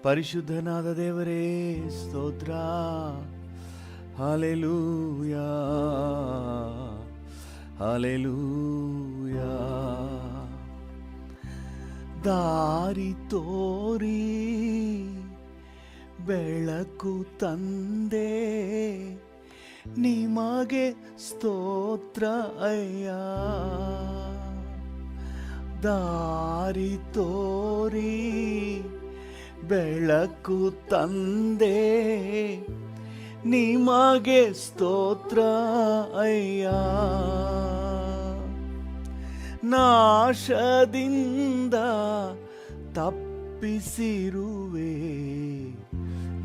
ಪರಿಶುದ್ಧನಾದ ದೇವರೇ ಸ್ತೋತ್ರ. Hallelujah hallelujah. ದಾರಿ ತೋರಿ ಬೆಳಕು ತಂದೆ, ನಿಮಗೆ ಸ್ತೋತ್ರ ಅಯ್ಯ. ದಾರಿ ತೋರಿ ಬೆಳಕು ತಂದೆ, ನಿಮಗೆ ಸ್ತೋತ್ರ ಅಯ್ಯ. ನಾಶದಿಂದ ತಪ್ಪಿಸಿರುವೆ,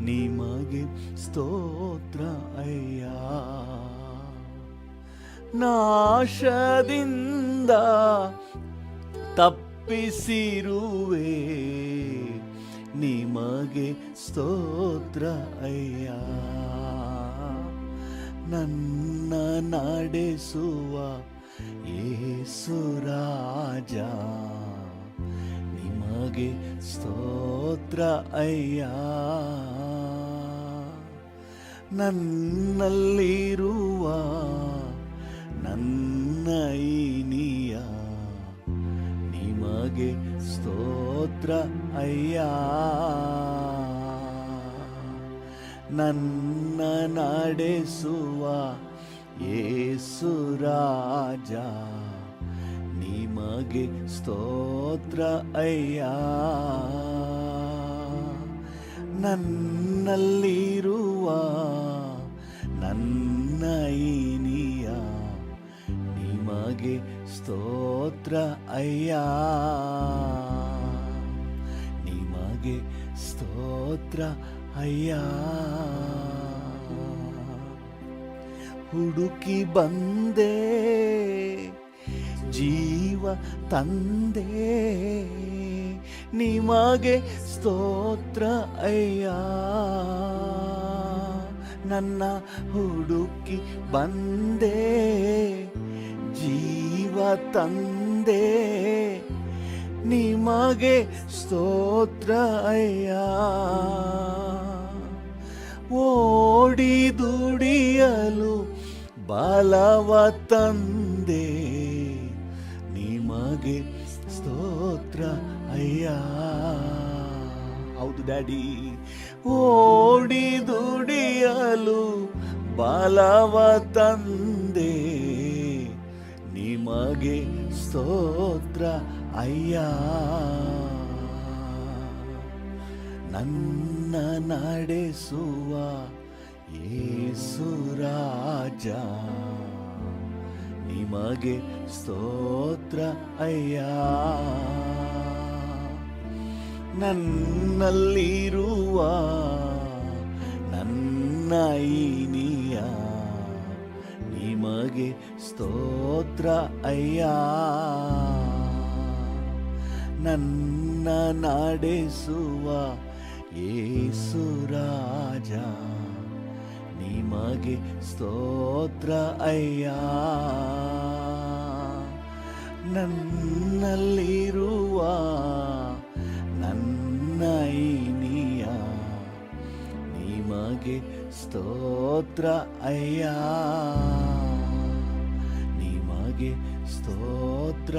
ನಿಮಗೆ ಸ್ತೋತ್ರ ಅಯ್ಯ. ನಾಶದಿಂದ ತಪ್ಪಿಸಿರುವೆ, ನಿಮಗೆ ಸ್ತೋತ್ರ ಅಯ್ಯ. ನನ್ನ ನಡೆಸುವ ಯೇಸು ರಾಜ, ನಿಮಗೆ ಸ್ತೋತ್ರ ಅಯ್ಯ. ನನ್ನಲ್ಲಿರುವ ನನ್ನ ಇನಿಯ, ನಿಮಗೆ ಸ್ತೋತ್ರ ಅಯ್ಯ. ನನ್ನ ನಡೆಸುವ ಯೇಸು ರಾಜ, ನಿಮಗೆ ಸ್ತೋತ್ರ ಅಯ್ಯ. ನನ್ನಲ್ಲಿರುವ ನನ್ನ ಇನಿಯ, ನಿಮಗೆ ಸ್ತೋತ್ರ ಅಯ್ಯ. ನಿಮಗೆ ಸ್ತೋತ್ರ ಅಯ್ಯ. ಹುಡುಕಿ ಬಂದೆ, ಜೀವ ತಂದೆ, ನಿಮಗೆ ಸ್ತೋತ್ರ ಅಯ್ಯ. ನನ್ನ ಹುಡುಕಿ ಬಂದೆ, ಜೀವ ತಂದೆ, ನಿಮಗೆ ಸ್ತೋತ್ರ ಅಯ್ಯ. ಓಡಿ ದುಡಿಯಲು ಬಲವ ತಂದೆ, ನಿಮಗೆ ಸ್ತೋತ್ರ ಅಯ್ಯ. ಹೌದು ಡ್ಯಾಡಿ. ಓಡಿ ದುಡಿಯಲು ಬಲವ ತಂದೆ, ನಿಮಗೆ ಸ್ತೋತ್ರ ಅಯ್ಯ. ನನ್ನ ನಡೆಸುವ ಯೇಸು ರಾಜ, ನಿಮಗೆ ಸ್ತೋತ್ರ ಅಯ್ಯ. ನನ್ನಲ್ಲಿರುವ ನನ್ನ ಇನಿಯ, ನಿಮಗೆ ಸ್ತೋತ್ರ ಅಯ್ಯ. ನನ್ನ ನಡೆಸುವ ಯೇಸು ರಾಜ, ನಿಮಗೆ ಸ್ತೋತ್ರ ಅಯ್ಯ. ನನ್ನಲ್ಲಿರುವ ನನ್ನ ಇನಿಯ, ನಿಮಗೆ ಸ್ತೋತ್ರ ಅಯ್ಯ. ನಿಮಗೆ ಸ್ತೋತ್ರ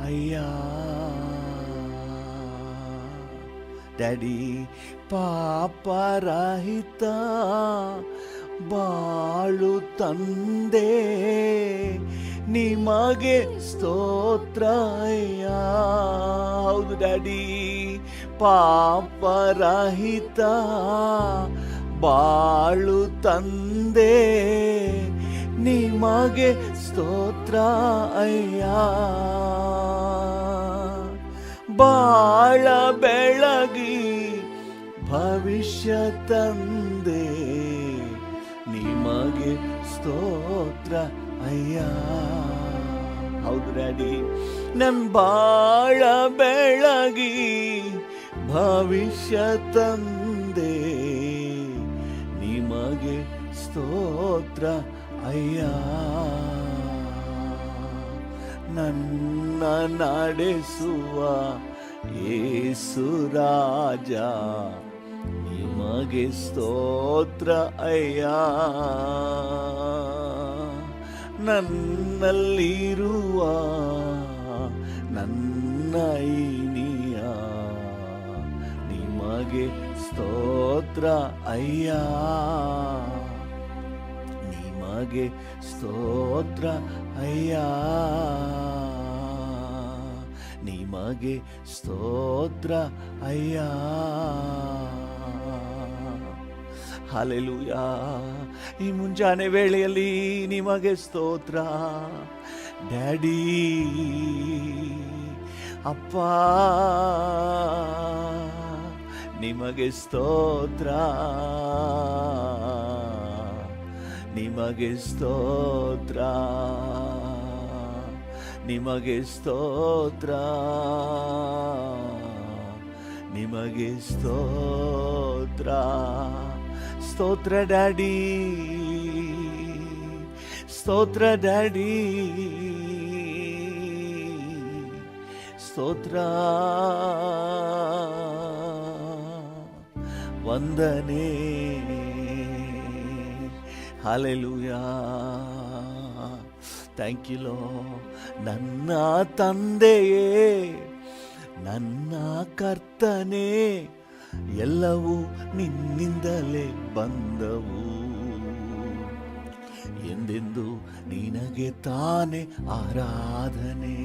ಅಯ್ಯ. ಡ್ಯಾಡಿ, ಪಾಪರಹಿತ ಬಾಳು ತಂದೆ, ನಿಮಗೆ ಸ್ತೋತ್ರ ಅಯ್ಯ. ಹೌದು ಡ್ಯಾಡಿ. ಪಾಪರಹಿತ ಬಾಳು ತಂದೆ, ನಿಮಗೆ ಸ್ತೋತ್ರ ಅಯ್ಯ. ಬಾಳ ಬೆಳಗಿ ಭವಿಷ್ಯ ತಂದೆ, ನಿಮಗೆ ಸ್ತೋತ್ರ ಅಯ್ಯ. ಹೌದು ಡ್ಯಾಡಿ. ನನ್ ಬಾಳ ಬೆಳಗಿ ಭವಿಷ್ಯ ತಂದೆ, ನಿಮಗೆ ಸ್ತೋತ್ರ ಅಯ್ಯ. ನನ್ನ ನಡೆಸುವ ಯೇಸು ರಾಜ, ನಿಮಗೆ ಸ್ತೋತ್ರ ಅಯ್ಯ. ನನ್ನಲ್ಲಿರುವ ನನ್ನ ಐನಿಯ ನಿಮಗೆ ಸ್ತೋತ್ರ ಅಯ್ಯ. ನಿಮಗೆ ಸ್ತೋತ್ರ ಅಯ್ಯ. ನಿಮಗೆ ಸ್ತೋತ್ರ ಅಯ್ಯ. ಹಲ್ಲೆಲೂಯಾ. ಈ ಮುಂಜಾನೆ ವೇಳೆಯಲ್ಲಿ ನಿಮಗೆ ಸ್ತೋತ್ರ ಡ್ಯಾಡಿ, ಅಪ್ಪ. ನಿಮಗೆ ಸ್ತೋತ್ರ, ನಿಮಗೆ ಸ್ತೋತ್ರ, ನಿಮಗೆ ಸ್ತೋತ್ರ, ನಿಮಗೆ ಸ್ತೋತ್ರ. ಸ್ತೋತ್ರ ಡ್ಯಾಡಿ, ಸ್ತೋತ್ರ ಡ್ಯಾಡಿ, ಸ್ತೋತ್ರ. ವಂದನೆ. ಹಲ್ಲೆಲೂಯಾ. Thank you lord. ನನ್ನ ತಂದೆಯೇ, ನನ್ನ ಕರ್ತನೇ, ಎಲ್ಲವೂ ನಿನ್ನಿಂದಲೇ ಬಂದವು. ಎಂದೆಂದು ನಿನಗೆ ತಾನೇ ಆರಾಧನೆ,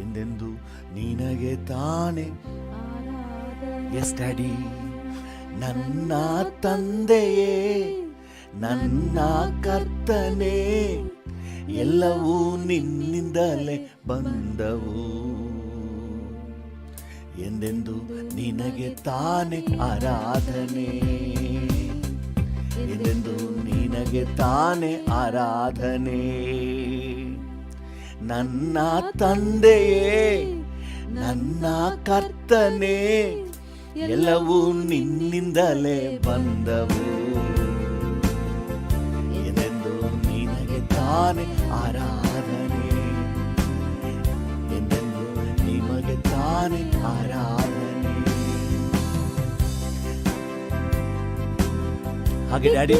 ಎಂದೆಂದು ನಿನಗೆ ತಾನೇ. Yes daddy. ನನ್ನ ತಂದೆಯೇ, ನನ್ನ ಕರ್ತನೇ, ಎಲ್ಲವೂ ನಿನ್ನಿಂದಲೇ ಬಂದವು. ಎಂದೆಂದು ನಿನಗೆ ತಾನೇ ಆರಾಧನೆ, ಎಂದೆಂದು ನಿನಗೆ ತಾನೇ ಆರಾಧನೆ. ನನ್ನ ತಂದೆಯೇ, ನನ್ನ ಕರ್ತನೇ, ಎಲ್ಲವೂ ನಿನ್ನಿಂದಲೇ ಬಂದವು. ಎಂದೆಂದು ನಿನಗೆ ತಾನೇ ಆರಾಧನೆ, ಎಂದೆಂದು ನಿಮಗೆ ತಾನೇ ಆರಾಧನೆ. ಹಾಗೆ ಡ್ಯಾಡಿ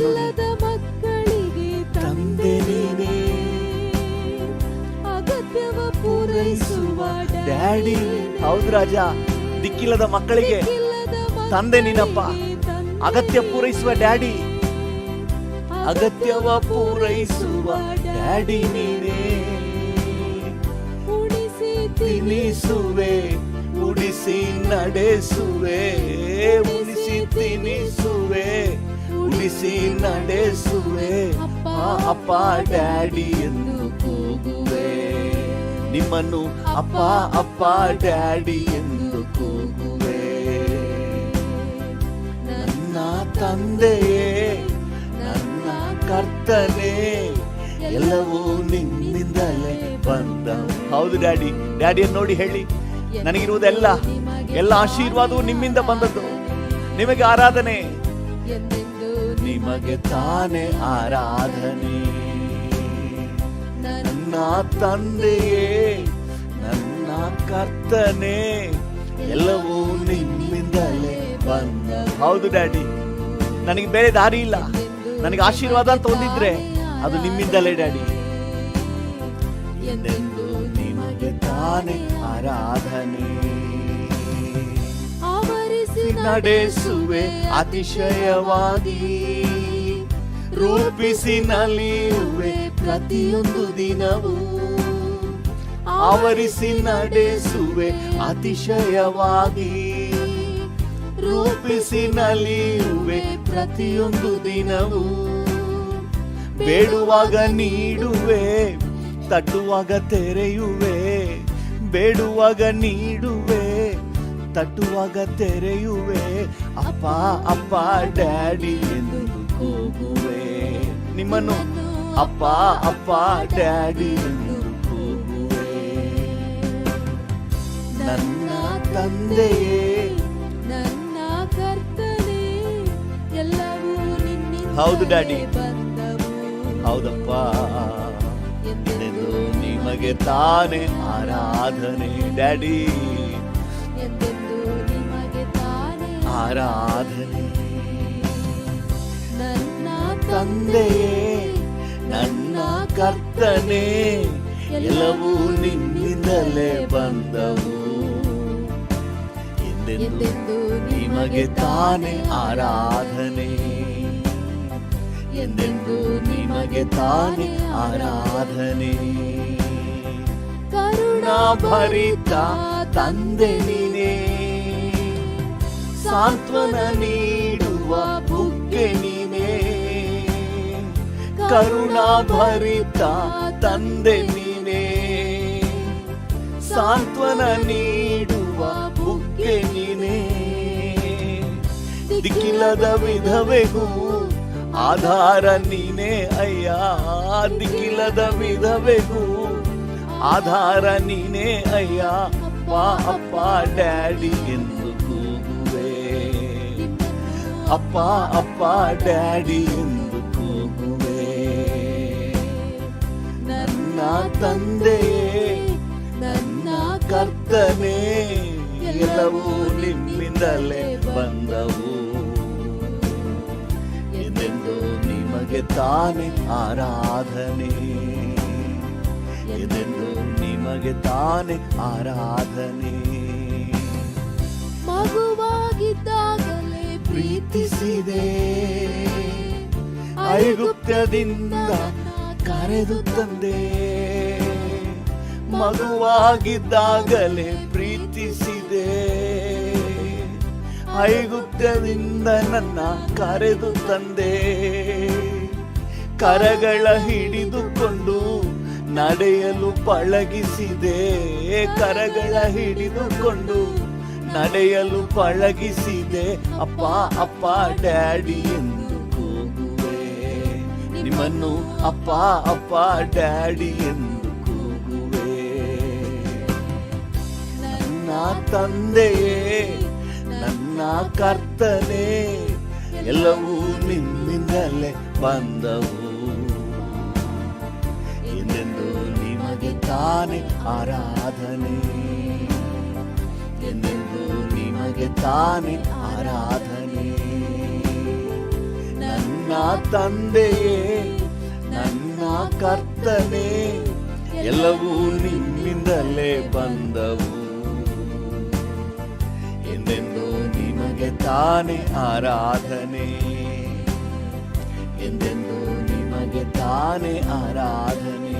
ಮಕ್ಕಳಿಗೆ ತಂದೆ ನೀನೇ, ಅಗತ್ಯವ ಪೂರೈಸುವ ಡ್ಯಾಡಿ. ಹೌದು ರಾಜ. ದಿಕ್ಕಿಲ್ಲದ ಮಕ್ಕಳಿಗೆ ತಂದೆ ನೀನಪ್ಪ. ಅಗತ್ಯ ಪೂರೈಸುವ ಡ್ಯಾಡಿ, ಅಗತ್ಯವ ಪೂರೈಸುವ ಡ್ಯಾಡಿ ನೀನೇ. ಉಳಿಸಿ ತಿನಿಸುವೆ, ಉಡಿಸಿ ನಡೆಸುವೆ, ಉಳಿಸಿ ತಿನಿಸುವೆ, ಉಳಿಸಿ ನಡೆಸುವೆ. ಅಪ್ಪ ಡ್ಯಾಡಿ ಎಂದು ಕೂಗುವೆ, ನಿಮ್ಮನ್ನು ಅಪ್ಪ ಅಪ್ಪ ಡ್ಯಾಡಿ ಎಂದು ಕೂಗುವೆ. ನನ್ನ ತಂದೆಯೇ, ನನ್ನ ಕರ್ತನೇ, ಎಲ್ಲವೂ ನಿನ್ನಿಂದಲೇ ಬಂದ. ಹೌದು ಡ್ಯಾಡಿ. ಡ್ಯಾಡಿಯನ್ನು ನೋಡಿ ಹೇಳಿ, ನನಗಿರುವುದೆಲ್ಲ, ಎಲ್ಲ ಆಶೀರ್ವಾದವು ನಿಮ್ಮಿಂದ ಬಂದದ್ದು. ನಿಮಗೆ ಆರಾಧನೆ, ನಿಮಗೆ ತಾನೇ ಆರಾಧನೆ. ನನ್ನ ತಂದೆಯೇ, ನನ್ನ ಕರ್ತನೇ, ಎಲ್ಲವೂ ನಿಮ್ಮಿಂದಲೇ ಬಂದ. ಹೌದು ಡ್ಯಾಡಿ. ನನಗೆ ಬೇರೆ ದಾರಿ ಇಲ್ಲ. ನನಗೆ ಆಶೀರ್ವಾದ ಅಂತ ಒಂದಿದ್ರೆ ಅದು ನಿಮ್ಮಿಂದಲೇ ಡ್ಯಾಡಿ. ಎಂದೆಂದು ನಿಮಗೆ ತಾನೇ ಆರಾಧನೆ. ನಡೆಸುವೆ ಅತಿಶಯವಾಗಿ, ರೂಪಿಸಿ ನಲಿಯುವೆ ಪ್ರತಿಯೊಂದು ದಿನವೂ. ಆವರಿಸಿ ನಡೆಸುವೆ ಅತಿಶಯವಾಗಿ, ರೂಪಿಸಿ ನಲಿಯುವೆ ಪ್ರತಿಯೊಂದು ದಿನವೂ. ಬೇಡುವಾಗ ನೀಡುವೆ, ತಟ್ಟುವಾಗ ತೆರೆಯುವೆ. ಬೇಡುವಾಗ ನೀಡುವೆ, ತಟ್ಟುವಾಗ ತೆರೆಯುವೆ. ಅಪ್ಪ ಅಪ್ಪ ಡ್ಯಾಡಿ ಎಂದು ಕೂಗುವೆ. ನಿಮ್ಮನ್ನು ಅಪ್ಪ ಅಪ್ಪ ಡ್ಯಾಡಿ ಎಂದು ಕೂಗುವೆ. ನನ್ನ ತಂದೆಯೇ, ನನ್ನ ಕರ್ತನೇ, ಎಲ್ಲವೂ ನಿನ್ನಿಂದಲೇ ಹೌದು ಡ್ಯಾಡಿ. ಬಂದವು. ಹೌದಪ್ಪ. ಎಂದೆಂದು ನಿಮಗೆ ತಾನೇ ಆರಾಧನೆ ಡ್ಯಾಡಿ, ಎಂದೆಂದು ನಿಮಗೆ ತಾನೇ ಆರಾಧನೆ. ನನ್ನ ತಂದೆಯೇ, ನನ್ನ ಕರ್ತನೇ, ಎಲ್ಲವೂ ನಿನ್ನಿಂದಲೇ ಬಂದವು. ಎಂದೆಂದು ನಿಮಗೆ ತಾನೇ ಆರಾಧನೆ, ಎಂದೆಂದು ನಿಮಗೆ ತಾನೇ ಆರಾಧನೆ. ಕರುಣಾಭರಿತ ತಂದೆ ನೀನೇ, ಸಾಂತ್ವನ ನೀಡುವ ಬುಗ್ಗೆ ನೀನೇ. ಕರುಣಾಭರಿತ ತಂದೆ ನೀನೇ, ಸಾಂತ್ವನ ನೀಡುವ ಬುಗ್ಗೆ ನೀನೇ. ದಿಕ್ಕಿಲ್ಲದ ವಿಧವೆಗೂ ಆಧಾರ ನೀನೇ ಅಯ್ಯ, ದಿಕ್ಕಿಲ್ಲದ ವಿಧವೆಗೂ ಆಧಾರ ನೀನೇ ಅಯ್ಯ. ಅಪ್ಪ ಅಪ್ಪ ಡ್ಯಾಡಿ ಎಂದು ಕೂಗುವೆ, ಅಪ್ಪ ಅಪ್ಪ ಡ್ಯಾಡಿ ಎಂದು ಕೂಗುವೆ. ನನ್ನ ತಂದೆಯೇ, ನನ್ನ ಕರ್ತನೇ, ಎಲ್ಲವೂ ನಿಮ್ಮಿಂದಲೇ ಬಂದವು. ಎಂದೆಂದು ನಿಮಗೆ ತಾನೇ ಆರಾಧನೆ, ಎಂದೆಂದು ನಿಮಗೆ ತಾನೇ ಆರಾಧನೆ. ಮಗುವಾಗಿದ್ದಾಗಲೇ ಪ್ರೀತಿಸಿದೆ, ಐಗುಪ್ತ್ಯದಿಂದ ಕರೆದು ತಂದೆ. ಮಗುವಾಗಿದ್ದಾಗಲೇ ಪ್ರೀತಿಸಿದೆ, ಐಗುಪ್ತ್ಯದಿಂದ ನನ್ನ ಕರೆದು ತಂದೆ. ಕರಗಳ ಹಿಡಿದುಕೊಂಡು ನಡೆಯಲು ಪಳಗಿಸಿದೆ, ಕರಗಳ ಹಿಡಿದುಕೊಂಡು ನಡೆಯಲು ಪಳಗಿಸಿದೆ. ಅಪ್ಪ ಅಪ್ಪ ಡ್ಯಾಡಿ ಎಂದು ಕೂಗುವೆ, ನಿಮ್ಮನ್ನು ಅಪ್ಪ ಅಪ್ಪ ಡ್ಯಾಡಿ ಎಂದು ಕೂಗುವೆ. ನನ್ನ ತಂದೆಯೇ, ನನ್ನ ಕರ್ತನೇ, ಎಲ್ಲವೂ ನಿಮ್ಮಿಂದಲೇ ಬಂದವು. ಎಂದೆಂದು ನಿಮಗೆ ತಾನೇ ಆರಾಧನೆ, ಎಂದೆಂದು ನಿಮಗೆ ತಾನೇ ಆರಾಧನೆ. ನನ್ನ ತಂದೆಯೇ, ನನ್ನ ಕರ್ತನೇ, ಎಲ್ಲವೂ ನಿಮ್ಮಿಂದಲೇ ಬಂದವು. ಎಂದೆಂದು ನಿಮಗೆ ತಾನೇ ಆರಾಧನೆ, ಎಂದೆಂದು ನಿಮಗೆ ತಾನೇ ಆರಾಧನೆ.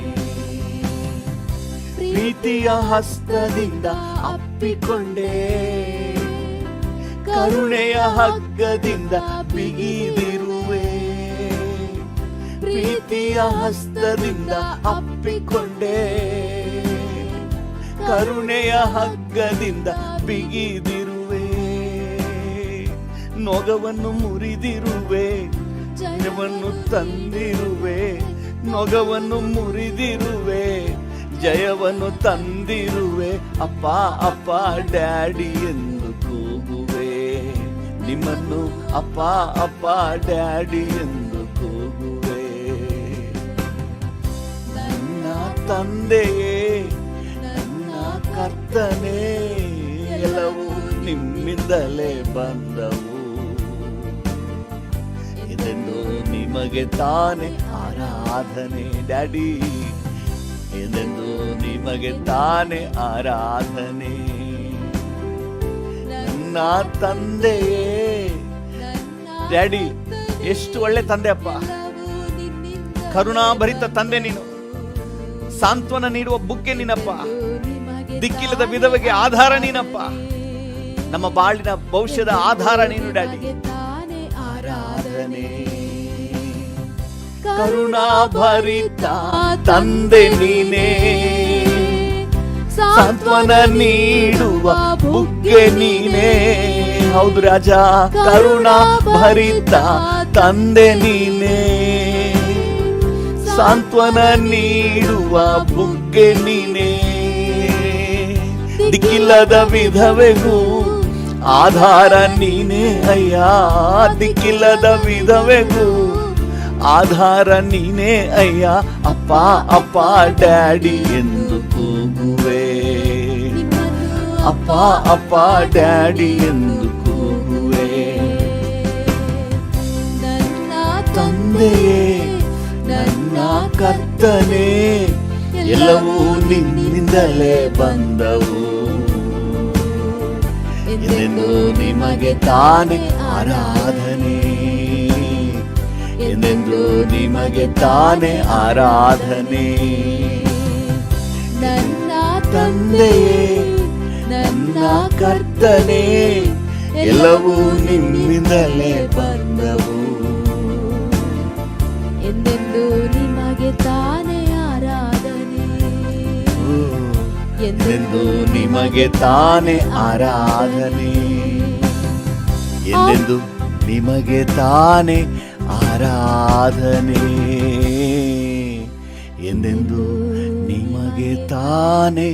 ಪ್ರೀತಿಯ ಹಸ್ತದಿಂದ ಅಪ್ಪಿಕೊಂಡೆ, ಕರುಣೆಯ ಹಗ್ಗದಿಂದ ಬಿಗಿದಿರುವೆ. ಪ್ರೀತಿಯ ಹಸ್ತದಿಂದ ಅಪ್ಪಿಕೊಂಡೆ, ಕರುಣೆಯ ಹಗ್ಗದಿಂದ ಬಿಗಿದಿರುವೆ. ನೊಗವನ್ನು ಮುರಿದಿರುವೆ, ಜಯವನ್ನು ತಂದಿರುವೆ. ನೊಗವನ್ನು ಮುರಿದಿರುವೆ, ಜಯವನ್ನು ತಂದಿರುವೆ. ಅಪ್ಪ ಅಪ್ಪ ಡ್ಯಾಡಿ ಎಂದು ಕೂಗುವೆ, ನಿಮ್ಮನ್ನು ಅಪ್ಪ ಅಪ್ಪ ಡ್ಯಾಡಿ ಎಂದು ಕೂಗುವೆ. ನನ್ನ ತಂದೆಯೇ, ನನ್ನ ಕರ್ತನೇ, ಎಲ್ಲವೂ ನಿಮ್ಮಿಂದಲೇ ಬಂದವು. ಇದೆಂದು ನಿಮಗೆ ತಾನೇ ಆರಾಧನೆ ಡ್ಯಾಡಿ, ಇದೆಂದು ನಿಮಗೆ ತಾನೇ ಆರಾಧನೆ. ನನ್ನ ತಂದೆಯೇ, ಡ್ಯಾಡಿ ಎಷ್ಟು ಒಳ್ಳೆ ತಂದೆ ಅಪ್ಪ, ಕರುಣಾಭರಿತ ತಂದೆ ನೀನು, ಸಾಂತ್ವನ ನೀಡುವ ಬುಗ್ಗೆ ನೀನಪ್ಪ, ದಿಕ್ಕಿಲ್ಲದ ವಿಧವೆಗೆ ಆಧಾರ ನೀನಪ್ಪ, ನಮ್ಮ ಬಾಳಿನ ಭವಿಷ್ಯದ ಆಧಾರ ನೀನು ಡ್ಯಾಡಿ. ಆರಾಧನೆ. ಕರುಣಾಭರಿತ ತಂದೆ ನೀನೇ, ಸಾಂತ್ವನ ನೀಡುವ ಬುಗ್ಗೆ ನೀನೇ. ಹೌದು ರಾಜ, ಕರುಣಾಭರಿತ ತಂದೆ ನೀನೇ, ಸಾಂತ್ವನ ನೀಡುವ ಬುಗ್ಗೆ ನೀನೇ. ದಿಕ್ಕಿಲ್ಲದ ವಿಧವೆಗೂ ಆಧಾರ ನೀನೇ ಅಯ್ಯ, ದಿಕ್ಕಿಲ್ಲದ ವಿಧವೆಗೂ ಆಧಾರ ನೀನೇ ಅಯ್ಯ. ಅಪ್ಪ ಅಪ್ಪ ಡ್ಯಾಡಿ ಎಂದು ಕೂಗುವೆ, ಅಪ್ಪ ಅಪ್ಪ ಡ್ಯಾಡಿ ಎಂದು ಕೂಗುವೆ. ತಂದೆಯೇ, ನನ್ನ ಕರ್ತನೇ, ಎಲ್ಲವೂ ನಿನ್ನಿಂದಲೇ ಬಂದವು. ಎಂದೆಂದು ನಿಮಗೆ ತಾನೇ ಆರಾಧನೆ, ಎಂದೆಂದು ನಿಮಗೆ ತಾನೇ ಆರಾಧನೆ. ನನ್ನ ತಂದೆಯೇ, ನನ್ನ ಕರ್ತನೇ, ಎಲ್ಲವೂ ನಿಮ್ಮಿಂದಲೇ ಬಂದವು. ಎಂದೆಂದು ನಿಮಗೆ ತಾನೇ ಆರಾಧನೆ, ಎಂದೆಂದು ನಿಮಗೆ ತಾನೇ ಆರಾಧನೆ, ಎಂದೆಂದು ನಿಮಗೆ ತಾನೇ ಆರಾಧನೆ, ಎಂದೆಂದು ನಿಮಗೆ ತಾನೇ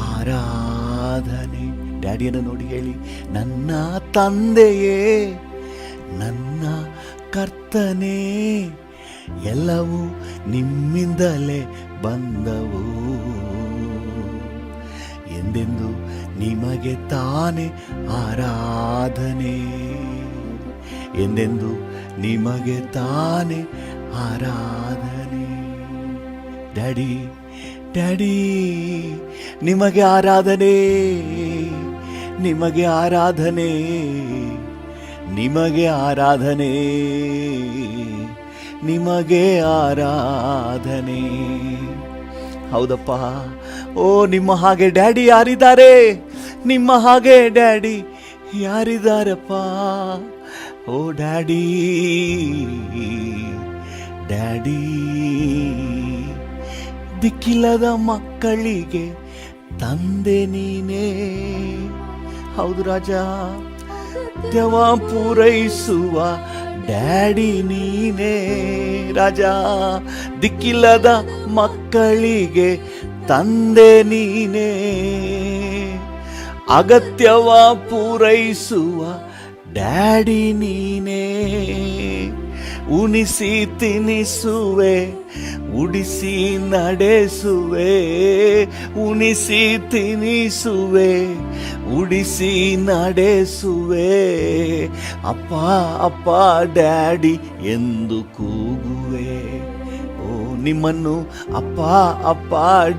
ಆರಾಧನೆ. ಡ್ಯಾಡಿಯನ್ನು ನೋಡಿ ಹೇಳಿ, ನನ್ನ ತಂದೆಯೇ, ನನ್ನ ಕರ್ತನೇ, ಎಲ್ಲವೂ ನಿಮ್ಮಿಂದಲೇ ಬಂದವು. ಎಂದೆಂದು ನಿಮಗೆ ತಾನೇ ಆರಾಧನೆ, ಎಂದೆಂದು ನಿಮಗೆ ತಾನೇ ಆರಾಧನೆ. ಡ್ಯಾಡಿ, ಡ್ಯಾಡಿ, ನಿಮಗೆ ಆರಾಧನೆ, ನಿಮಗೆ ಆರಾಧನೆ, ನಿಮಗೆ ಆರಾಧನೆ, ನಿಮಗೆ ಆರಾಧನೆ. ಹೌದಪ್ಪ. ಓ, ನಿಮ್ಮ ಹಾಗೆ ಡ್ಯಾಡಿ ಯಾರಿದ್ದಾರೆ? ನಿಮ್ಮ ಹಾಗೆ ಡ್ಯಾಡಿ ಯಾರಿದ್ದಾರಪ್ಪ? ಓ ಡ್ಯಾಡಿ, ಡ್ಯಾಡಿ, ದಿಕ್ಕಿಲ್ಲದ ಮಕ್ಕಳಿಗೆ ತಂದೆ ನೀನೇ. ಹೌದು ರಾಜ, ದೇವ ಪೂರೈಸುವ ಡ್ಯಾಡಿ ನೀನೇ. ರಾಜ, ದಿಕ್ಕಿಲ್ಲದ ಮಕ್ಕಳಿಗೆ ತಂದೆ ನೀನೇ, ಅಗತ್ಯವ ಪೂರೈಸುವ ಡ್ಯಾಡಿ ನೀನೇ. ಉಣಿಸಿ ತಿನಿಸುವೆ, ಉಡಿಸಿ ನಡೆಸುವೆ, ಉಣಿಸಿ ತಿನಿಸುವೆ, ಉಡಿಸಿ ನಡೆಸುವೆ. ಅಪ್ಪ ಅಪ್ಪ ಡ್ಯಾಡಿ ಎಂದು ಕೂಗುವೆ. ಓ, ನಿಮ್ಮನ್ನು ಅಪ್ಪ ಅಪ್ಪ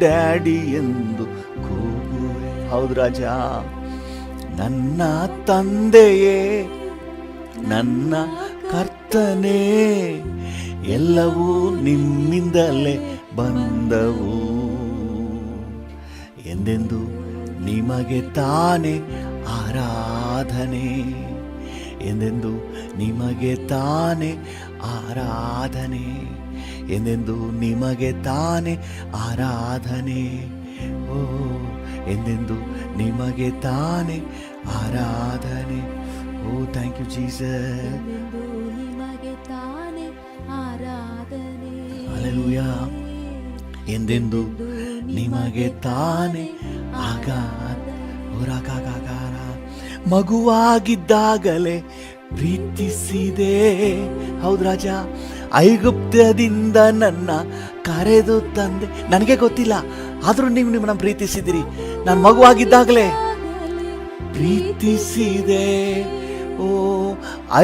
ಡ್ಯಾಡಿ ಎಂದು ಕೂಗುವೆ. ಹೌದು ರಾಜ, ನನ್ನ ತಂದೆಯೇ, ನನ್ನ ಕರ್ತನೇ, ಎಲ್ಲವೂ ನಿಮ್ಮಿಂದಲೇ ಬಂದವು. ಎಂದೆಂದು ನಿಮಗೆ ತಾನೇ ಆರಾಧನೆ, ಎಂದೆಂದು ನಿಮಗೆ ತಾನೇ ಆರಾಧನೆ, ಎಂದೆಂದು ನಿಮಗೆ ತಾನೇ ಆರಾಧನೆ. ಓ, ಎಂದೆಂದು ನಿಮಗೆ ತಾನೇ ಆರಾಧನೆ. ಓ, ಥ್ಯಾಂಕ್ ಯು ಜೀಸಸ್. ನಿಮಗೆ ತಾನೇ ಆರಾಧನೆ. ಹಲ್ಲೆಲೂಯಾ. ಎಂದೆಂದು ನಿಮಗೆ ತಾನೇ ಹೊರಗಾಗಾರ. ಮಗುವಾಗಿದ್ದಾಗಲೇ ಪ್ರೀತಿಸಿದೆ. ಹೌದು ರಾಜ, ಐಗುಪ್ತದಿಂದ ನನ್ನ ಕರೆದು ತಂದೆ. ನನಗೆ ಗೊತ್ತಿಲ್ಲ, ಆದರೂ ನೀವು ನಿಮ್ಮನ್ನ ಪ್ರೀತಿಸಿದಿರಿ. ನಾನು ಮಗುವಾಗಿದ್ದಾಗಲೇ ಪ್ರೀತಿಸಿದೆ. ಓ,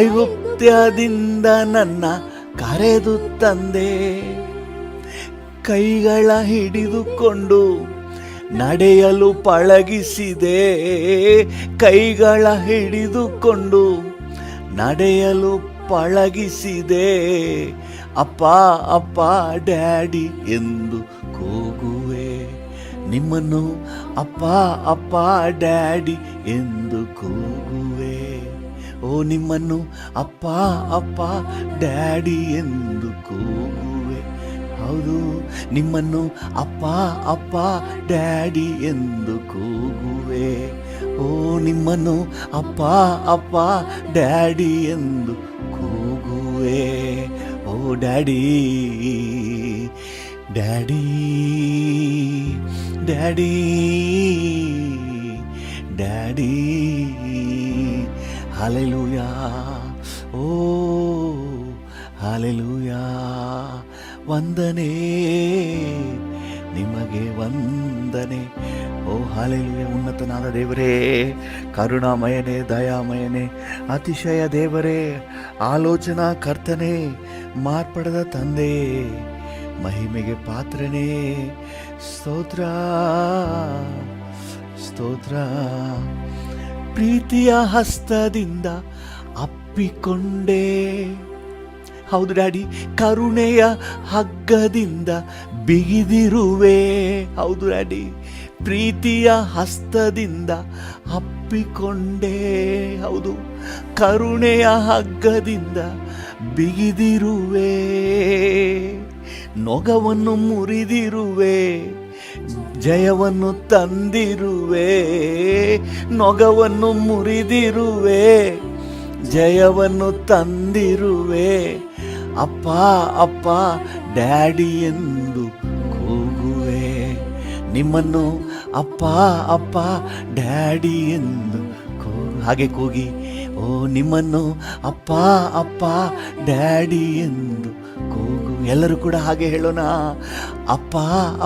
ಐಗುಪ್ತದಿಂದ ನನ್ನ ಕರೆದು ತಂದೆ. ಕೈಗಳ ಹಿಡಿದುಕೊಂಡು ನಡೆಯಲು ಪಳಗಿಸಿದೆ, ಕೈಗಳ ಹಿಡಿದುಕೊಂಡು ನಡೆಯಲು ಪಳಗಿಸಿದೆ. ಅಪ್ಪ ಅಪ್ಪ ಡ್ಯಾಡಿ ಎಂದು ಕೂಗುವೆ. ನಿಮ್ಮನ್ನು ಅಪ್ಪ ಅಪ್ಪ ಡ್ಯಾಡಿ ಎಂದು ಕೂಗುವೆ. ಓ, ನಿಮ್ಮನ್ನು ಅಪ್ಪ ಅಪ್ಪ ಡ್ಯಾಡಿ ಎಂದು ಕೂಗುವೆ. ಹೌದು, ನಿಮ್ಮನ್ನು ಅಪ್ಪ ಅಪ್ಪ ಡ್ಯಾಡಿ ಎಂದು ಕೂಗುವೆ. ಓ, ನಿಮ್ಮನ್ನು ಅಪ್ಪ ಅಪ್ಪ ಡ್ಯಾಡಿ ಎಂದು ಕೂಗುವೆ. Oh daddy, daddy, daddy, daddy. Hallelujah. Oh hallelujah. ವಂದನೆ ನಿಮಗೆ, ವಂದನೆ ಓ ಹಾಲೆಲೂಯ. ಉನ್ನತನಾದ ದೇವರೇ, ಕರುಣಾಮಯನೇ, ದಯಾಮಯನೇ, ಅತಿಶಯ ದೇವರೇ, ಆಲೋಚನಾ ಕರ್ತನೇ, ಮಾರ್ಪಡದ ತಂದೆ, ಮಹಿಮೆಗೆ ಪಾತ್ರನೇ, ಸ್ತೋತ್ರ ಸ್ತೋತ್ರ. ಪ್ರೀತಿಯ ಹಸ್ತದಿಂದ ಅಪ್ಪಿಕೊಂಡೆ, ಹೌದು ಡ್ಯಾಡಿ, ಕರುಣೆಯ ಹಗ್ಗದಿಂದ ಬಿಗಿದಿರುವೆ, ಹೌದು ಡ್ಯಾಡಿ, ಪ್ರೀತಿಯ ಹಸ್ತದಿಂದ ಅಪ್ಪಿಕೊಂಡೆ, ಹೌದು, ಕರುಣೆಯ ಹಗ್ಗದಿಂದ ಬಿಗಿದಿರುವೆ, ನೊಗವನ್ನು ಮುರಿದಿರುವೆ, ಜಯವನ್ನು ತಂದಿರುವೆ, ನೊಗವನ್ನು ಮುರಿದಿರುವೆ, ಜಯವನ್ನು ತಂದಿರುವೆ, ಅಪ್ಪ ಅಪ್ಪ ಡ್ಯಾಡಿ ಎಂದು ಕೂಗುವೆ, ನಿಮ್ಮನ್ನು ಅಪ್ಪ ಅಪ್ಪ ಡ್ಯಾಡಿ ಎಂದು ಹಾಗೆ ಕೂಗಿ, ಓ ನಿಮ್ಮನ್ನು ಅಪ್ಪ ಅಪ್ಪ ಡ್ಯಾಡಿ ಎಂದು ಕೂಗು. ಎಲ್ಲರೂ ಕೂಡ ಹಾಗೆ ಹೇಳೋಣ, ಅಪ್ಪ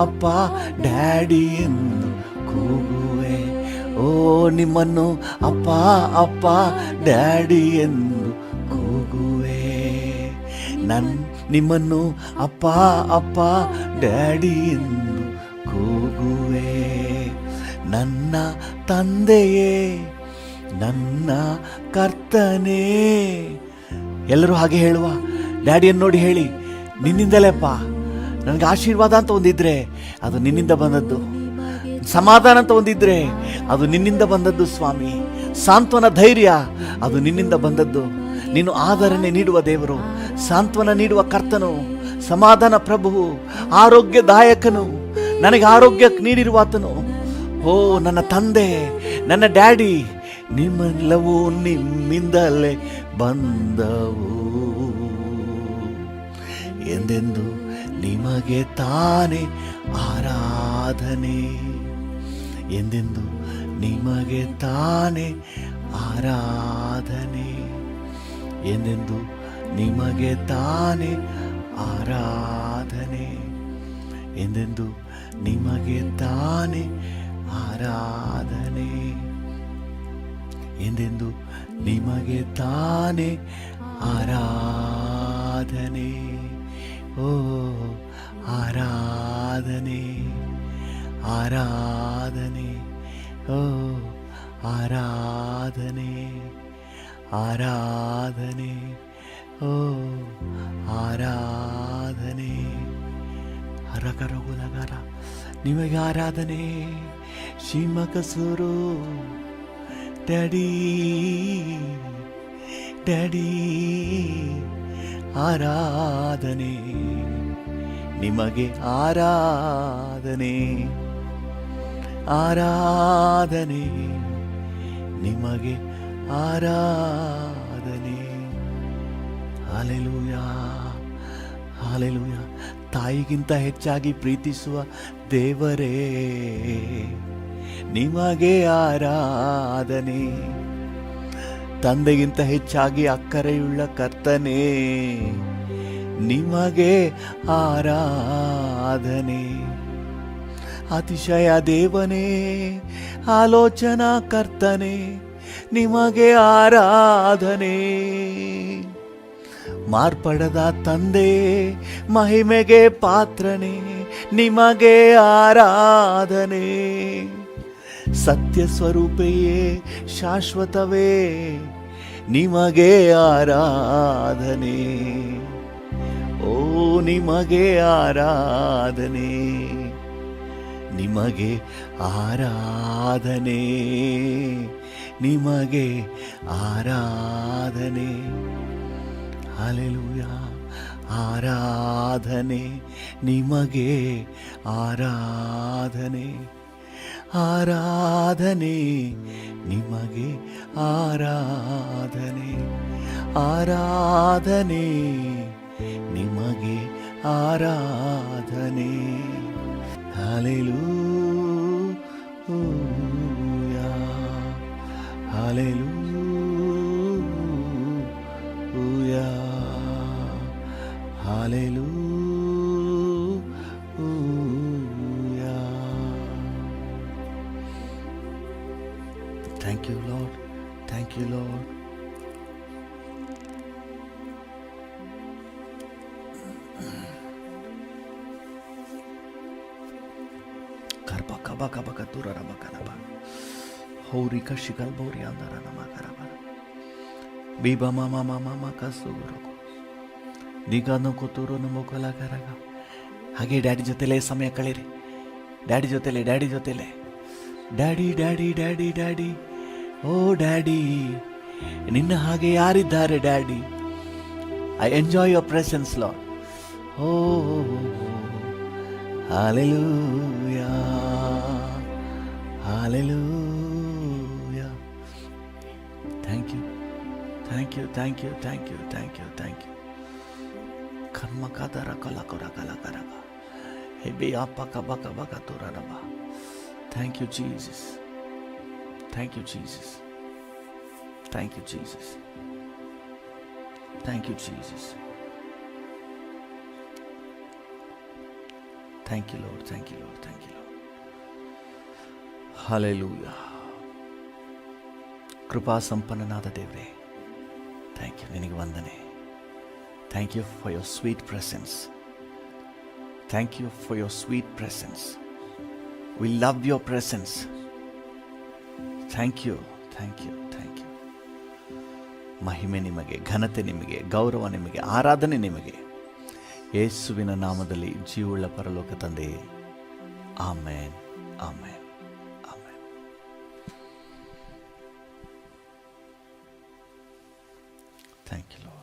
ಅಪ್ಪ ಡ್ಯಾಡಿ ಎಂದು ಕೂಗುವೆ, ಓ ನಿಮ್ಮನ್ನು ಅಪ್ಪ ಅಪ್ಪ ಡ್ಯಾಡಿ ಎಂದು ಕೂಗುವೆ, ನಿಮ್ಮನ್ನು ಅಪ್ಪ ಅಪ್ಪ ಡ್ಯಾಡಿ ಎಂದು ಕೂಗುವೆ, ನನ್ನ ತಂದೆಯೇ, ನನ್ನ ಕರ್ತನೇ. ಎಲ್ಲರೂ ಹಾಗೆ ಹೇಳುವ, ಡ್ಯಾಡಿಯನ್ನು ನೋಡಿ ಹೇಳಿ, ನಿನ್ನಿಂದಲೇಪ್ಪ ನನಗೆ ಆಶೀರ್ವಾದ ಅಂತ ಒಂದಿದ್ರೆ ಅದು ನಿನ್ನಿಂದ ಬಂದದ್ದು, ಸಮಾಧಾನ ಅಂತ ಒಂದಿದ್ರೆ ಅದು ನಿನ್ನಿಂದ ಬಂದದ್ದು ಸ್ವಾಮಿ, ಸಾಂತ್ವನ ಧೈರ್ಯ ಅದು ನಿನ್ನಿಂದ ಬಂದದ್ದು. ನೀನು ಆದರಣೆ ನೀಡುವ ದೇವರು, ಸಾಂತ್ವನ ನೀಡುವ ಕರ್ತನು, ಸಮಾಧಾನ ಪ್ರಭುವು, ಆರೋಗ್ಯದಾಯಕನು, ನನಗೆ ಆರೋಗ್ಯ ನೀಡಿರುವಾತನು. ಓ ನನ್ನ ತಂದೆ, ನನ್ನ ಡ್ಯಾಡಿ, ನಿಮ್ಮೆಲ್ಲವೂ ನಿಮ್ಮಿಂದಲೇ ಬಂದವು, ಎಂದೆಂದು ನಿಮಗೆ ತಾನೇ ಆರಾಧನೆ, ಎಂದೆಂದು ನಿಮಗೆ ತಾನೇ ಆರಾಧನೆ, ಎಂದೆಂದು ನಿಮಗೆ ತಾನೇ ಆರಾಧನೆ, ಎಂದೆಂದು ನಿಮಗೆ ತಾನೇ ಆರಾಧನೆ, ಎಂದೆಂದು ನಿಮಗೆ ತಾನೇ ಆರಾಧನೆ, ಓ ಆರಾಧನೆ ಆರಾಧನೆ, ಓ ಆರಾಧನೆ ಆರಾಧನೆ, ಓ ಆರಾಧನೆ. ಹರಕರಗುಲಗರ ನಿಮಗೆ ಆರಾಧನೆ, ಶಿಮಕಸುರು ಡ್ಯಾಡಿ ಡ್ಯಾಡಿ ಆರಾಧನೆ, ನಿಮಗೆ ಆರಾಧನೆ ಆರಾಧನೆ, ನಿಮಗೆ ಆರಾಧನೆ. Hallelujah hallelujah. ತಾಯಿಗಿಂತ ಹೆಚ್ಚಾಗಿ ಪ್ರೀತಿಸುವ ದೇವರೇ, ನಿಮಗೆ ಆರಾಧನೆ, ತಂದೆಗಿಂತ ಹೆಚ್ಚಾಗಿ ಅಕ್ಕರೆಯುಳ್ಳ ಕರ್ತನೇ, ನಿಮಗೆ ಆರಾಧನೆ, ಅತಿಶಯ ದೇವನೇ, ಆಲೋಚನಾ ಕರ್ತನೇ, ನಿಮಗೆ ಆರಾಧನೆ, ಮಾರ್ಪಡದ ತಂದೆ, ಮಹಿಮೆಗೆ ಪಾತ್ರನೇ, ನಿಮಗೆ ಆರಾಧನೆ, ಸತ್ಯ ಸ್ವರೂಪೆಯೇ, ಶಾಶ್ವತವೇ, ನಿಮಗೆ ಆರಾಧನೆ, ಓ ನಿಮಗೆ ಆರಾಧನೆ, ನಿಮಗೆ ಆರಾಧನೆ, ನಿಮಗೆ ಆರಾಧನೆ. ಹಲ್ಲೆಲೂಯಾ. ಆರಾಧನೆ ನಿಮಗೆ, ಆರಾಧನೆ ಆರಾಧನೆ ನಿಮಗೆ, ಆರಾಧನೆ ಆರಾಧನೆ ನಿಮಗೆ, ಆರಾಧನೆ. Hallelujah hallelujah hallelujah. Thank you Lord, thank you Lord. ಕರ್ಬ ಕಬ ಕಬ ಕತೂರ ರಬ ಕರಬ ಹೌರಿ ಕಶಿಕಲ್ ಬೋರಿ ಅಂದರ ನಮ ಕರಬ ಬೀಬ ಮಾಮ ಮಾಮ ಕಸೂರು ದಿಗನು ಕೂತೂರು ನಮ್ಮ ಕೊಲ ಕರಗ. ಹಾಗೆ ಡ್ಯಾಡಿ ಜೊತೆಲೇ ಸಮಯ ಕಳೀರಿ, ಡ್ಯಾಡಿ ಜೊತೆಲೇ ಡ್ಯಾಡಿ ಜೊತೆಲೇ. Daddy daddy daddy daddy, oh daddy, ನಿನ್ನ ಹಾಗೆ ಯಾರಿದ್ದಾರೆ daddy? I enjoy your presence Lord. Oh hallelujah, hallelujah. Thank you, thank you, thank you, thank you, thank you, thank you. ಕರ್ಮ ಕದರ ಕಲ ಕೊರ ಕಲ ಕರಬ ಹೆಬಿ ಅಪ್ಪ ಕಬ ಕಬ ಕತೂರ ರಬ. Thank you Jesus, thank you Jesus, thank you Jesus, thank you Jesus, thank you Lord, thank you Lord, thank you lord. Hallelujah. ಕೃಪಾ ಸಂಪನ್ನನಾದ ದೇವರೇ, ಥ್ಯಾಂಕ್ ಯು, ನಿನಗೆ ವಂದನೆ. Thank you for your sweet presence. Thank you for your sweet presence. We love your presence. Thank you, thank you, thank you. ಮಹಿಮೆ ನಿಮಗೆ, ಘನತೆ ನಿಮಗೆ, ಗೌರವ ನಿಮಗೆ, ಆರಾಧನೆ ನಿಮಗೆ. ಯೇಸುವಿನ ನಾಮದಲ್ಲಿ ಜೀವವುಳ್ಳ ಪರಲೋಕ ತಂದೆಯೇ, amen, amen, amen. Thank you lord.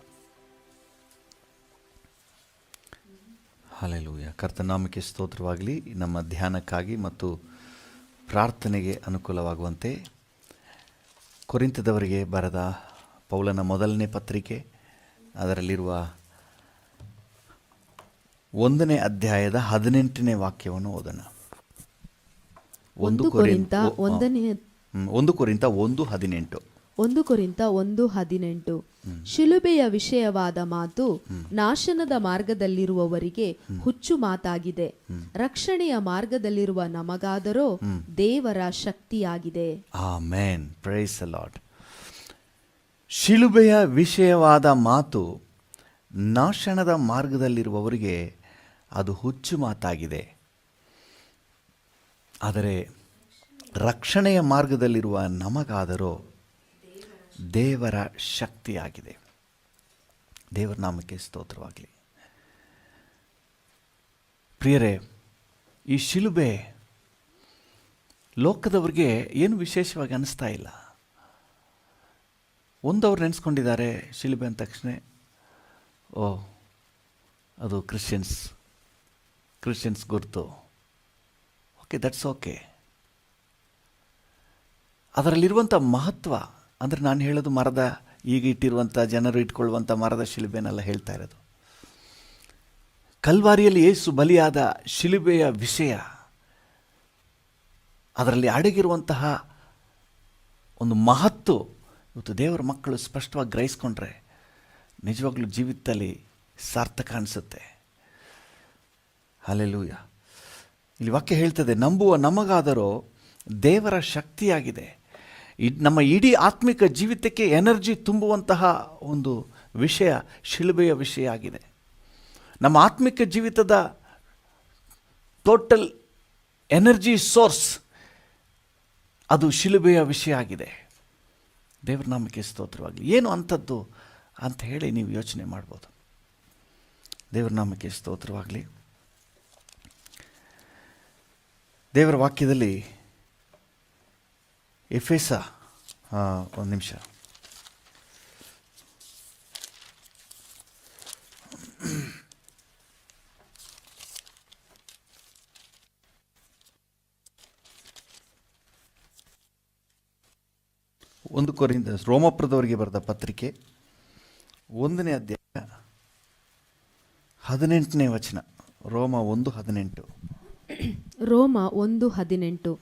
Hallelujah. ಕರ್ತನಾಮಕ್ಕೆ ಸ್ತೋತ್ರವಾಗಲಿ. ನಮ್ಮ ಧ್ಯಾನಕ್ಕಾಗಿ ಮತ್ತು ಪ್ರಾರ್ಥನೆಗೆ ಅನುಕೂಲವಾಗುವಂತೆ ಕೊರಿಂಥದವರಿಗೆ ಬರೆದ ಪೌಲನ ಮೊದಲನೇ ಪತ್ರಿಕೆ, ಅದರಲ್ಲಿರುವ 1ನೇ ಅಧ್ಯಾಯದ 18ನೇ ವಾಕ್ಯವನ್ನು ಓದೋಣ. 1 ಕೊರಿಂಥ 1:18. 1 ಕೊರಿಂಥ 1:18. ಶಿಲುಬೆಯ ವಿಷಯವಾದ ಮಾತು ನಾಶನದ ಮಾರ್ಗದಲ್ಲಿರುವವರಿಗೆ ಹುಚ್ಚು ಮಾತಾಗಿದೆ, ರಕ್ಷಣೆಯ ಮಾರ್ಗದಲ್ಲಿರುವ ನಮಗಾದರೋ ದೇವರ ಶಕ್ತಿಯಾಗಿದೆ. Amen, praise the lord. ಶಿಲುಬೆಯ ವಿಷಯವಾದ ಮಾತು ನಾಶನದ ಮಾರ್ಗದಲ್ಲಿರುವವರಿಗೆ ಅದು ಹುಚ್ಚು ಮಾತಾಗಿದೆ, ಆದರೆ ರಕ್ಷಣೆಯ ಮಾರ್ಗದಲ್ಲಿರುವ ನಮಗಾದರೋ ದೇವರ ಶಕ್ತಿಯಾಗಿದೆ. ದೇವರ ನಾಮಕ್ಕೆ ಸ್ತೋತ್ರವಾಗಲಿ. ಪ್ರಿಯರೇ, ಈ ಶಿಲುಬೆ ಲೋಕದವ್ರಿಗೆ ಏನು ವಿಶೇಷವಾಗಿ ಅನಿಸ್ತಾ ಇಲ್ಲ. ಒಂದವ್ರು ನೆನೆಸ್ಕೊಂಡಿದ್ದಾರೆ ಶಿಲುಬೆ ಅಂದ ತಕ್ಷಣ, ಓ ಅದು ಕ್ರಿಶ್ಚಿಯನ್ಸ್ ಗುರುತು. Okay, that's okay. ಅದರಲ್ಲಿರುವಂಥ ಮಹತ್ವ ಅಂದರೆ, ನಾನು ಹೇಳೋದು ಮರದ, ಈಗ ಇಟ್ಟಿರುವಂಥ ಜನರು ಇಟ್ಕೊಳ್ಳುವಂಥ ಮರದ ಶಿಲುಬೆನೆಲ್ಲ ಹೇಳ್ತಾ ಇರೋದು. ಕಲ್ವಾರಿಯಲ್ಲಿ ಯೇಸು ಬಲಿಯಾದ ಶಿಲುಬೆಯ ವಿಷಯ, ಅದರಲ್ಲಿ ಅಡಗಿರುವಂತಹ ಒಂದು ಮಹತ್ವ ಇವತ್ತು ದೇವರ ಮಕ್ಕಳು ಸ್ಪಷ್ಟವಾಗಿ ಗ್ರಹಿಸ್ಕೊಂಡ್ರೆ ನಿಜವಾಗ್ಲೂ ಜೀವಿತದಲ್ಲಿ ಸಾರ್ಥಕ ಅನಿಸುತ್ತೆ. ಹಲ್ಲೆಲೂಯಾ. ಇಲ್ಲಿ ವಾಕ್ಯ ಹೇಳ್ತದೆ, ನಂಬುವ ನಮಗಾದರೂ ದೇವರ ಶಕ್ತಿಯಾಗಿದೆ. ನಮ್ಮ ಇಡೀ ಆತ್ಮಿಕ ಜೀವಿತಕ್ಕೆ ಎನರ್ಜಿ ತುಂಬುವಂತಹ ಒಂದು ವಿಷಯ ಶಿಲುಬೆಯ ವಿಷಯ ಆಗಿದೆ. ನಮ್ಮ ಆತ್ಮಿಕ ಜೀವಿತದ ಟೋಟಲ್ ಎನರ್ಜಿ ಸೋರ್ಸ್ ಅದು ಶಿಲುಬೆಯ ವಿಷಯ ಆಗಿದೆ. ದೇವರ ನಾಮಕ್ಕೆ ಸ್ತೋತ್ರವಾಗಲಿ. ಏನು ಅಂಥದ್ದು ಅಂತ ಹೇಳಿ ನೀವು ಯೋಚನೆ ಮಾಡ್ಬೋದು. ದೇವರ ನಾಮಕ್ಕೆ ಸ್ತೋತ್ರವಾಗಲಿ. ದೇವರ ವಾಕ್ಯದಲ್ಲಿ ಎಫೆಸ, ಒಂದು ನಿಮಿಷ, ಒಂದು ಕೊರಿಂಥ ರೋಮಪುರದವರಿಗೆ ಬರೆದ ಪತ್ರಿಕೆ 1ನೇ ಅಧ್ಯಾಯ 18ನೇ ವಚನ. ರೋಮ 1:18. ರೋಮ 1:18.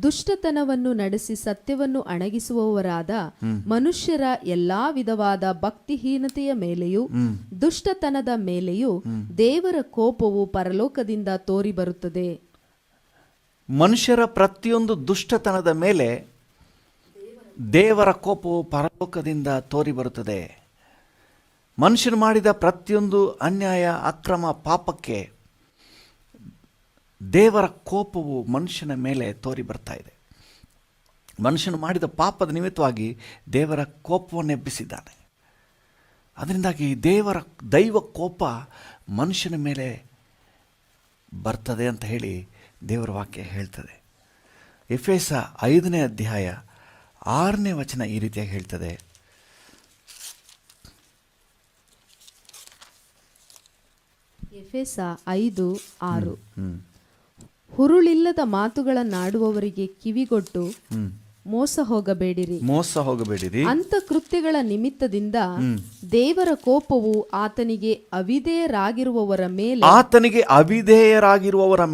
ದುಷ್ಟತನವನ್ನು ನಡೆಸಿ ಸತ್ಯವನ್ನು ಅಣಗಿಸುವವರಾದ ಮನುಷ್ಯರ ಎಲ್ಲಾ ವಿಧವಾದ ಭಕ್ತಿಹೀನತೆಯ ಮೇಲೆಯೂ ದುಷ್ಟತನದ ಮೇಲೆಯೂ ದೇವರ ಕೋಪವು ಪರಲೋಕದಿಂದ ತೋರಿ ಬರುತ್ತದೆ. ಮನುಷ್ಯರ ಪ್ರತಿಯೊಂದು ದುಷ್ಟತನದ ಮೇಲೆ ದೇವರ ಕೋಪವು ಪರಲೋಕದಿಂದ ತೋರಿ ಬರುತ್ತದೆ. ಮನುಷ್ಯನು ಮಾಡಿದ ಪ್ರತಿಯೊಂದು ಅನ್ಯಾಯ, ಅಕ್ರಮ, ಪಾಪಕ್ಕೆ ದೇವರ ಕೋಪವು ಮನುಷ್ಯನ ಮೇಲೆ ತೋರಿ ಬರ್ತಾ ಇದೆ. ಮನುಷ್ಯನು ಮಾಡಿದ ಪಾಪದ ನಿಮಿತ್ತವಾಗಿ ದೇವರ ಕೋಪವನ್ನು ಎಬ್ಬಿಸಿದ್ದಾನೆ. ಅದರಿಂದಾಗಿ ದೈವ ಕೋಪ ಮನುಷ್ಯನ ಮೇಲೆ ಬರ್ತದೆ ಅಂತ ಹೇಳಿ ದೇವರ ವಾಕ್ಯ ಹೇಳ್ತದೆ. ಎಫೆಸ 5ನೇ ಅಧ್ಯಾಯ 6ನೇ ವಚನ ಈ ರೀತಿಯಾಗಿ ಹೇಳ್ತದೆ. ಎಫೆಸ 5:6 ಹುರುಳಿಲ್ಲದ ಮಾತುಗಳನ್ನಾಡುವವರಿಗೆ ಕಿವಿಗೊಟ್ಟು ಮೋಸ ಹೋಗಬೇಡಿರಿ. ಅಂತ ಕೃತ್ಯಗಳ ನಿಮಿತ್ತದಿಂದ ದೇವರ ಕೋಪವು ಆತನಿಗೆ ಅವಿಧೇಯರಾಗಿರುವವರ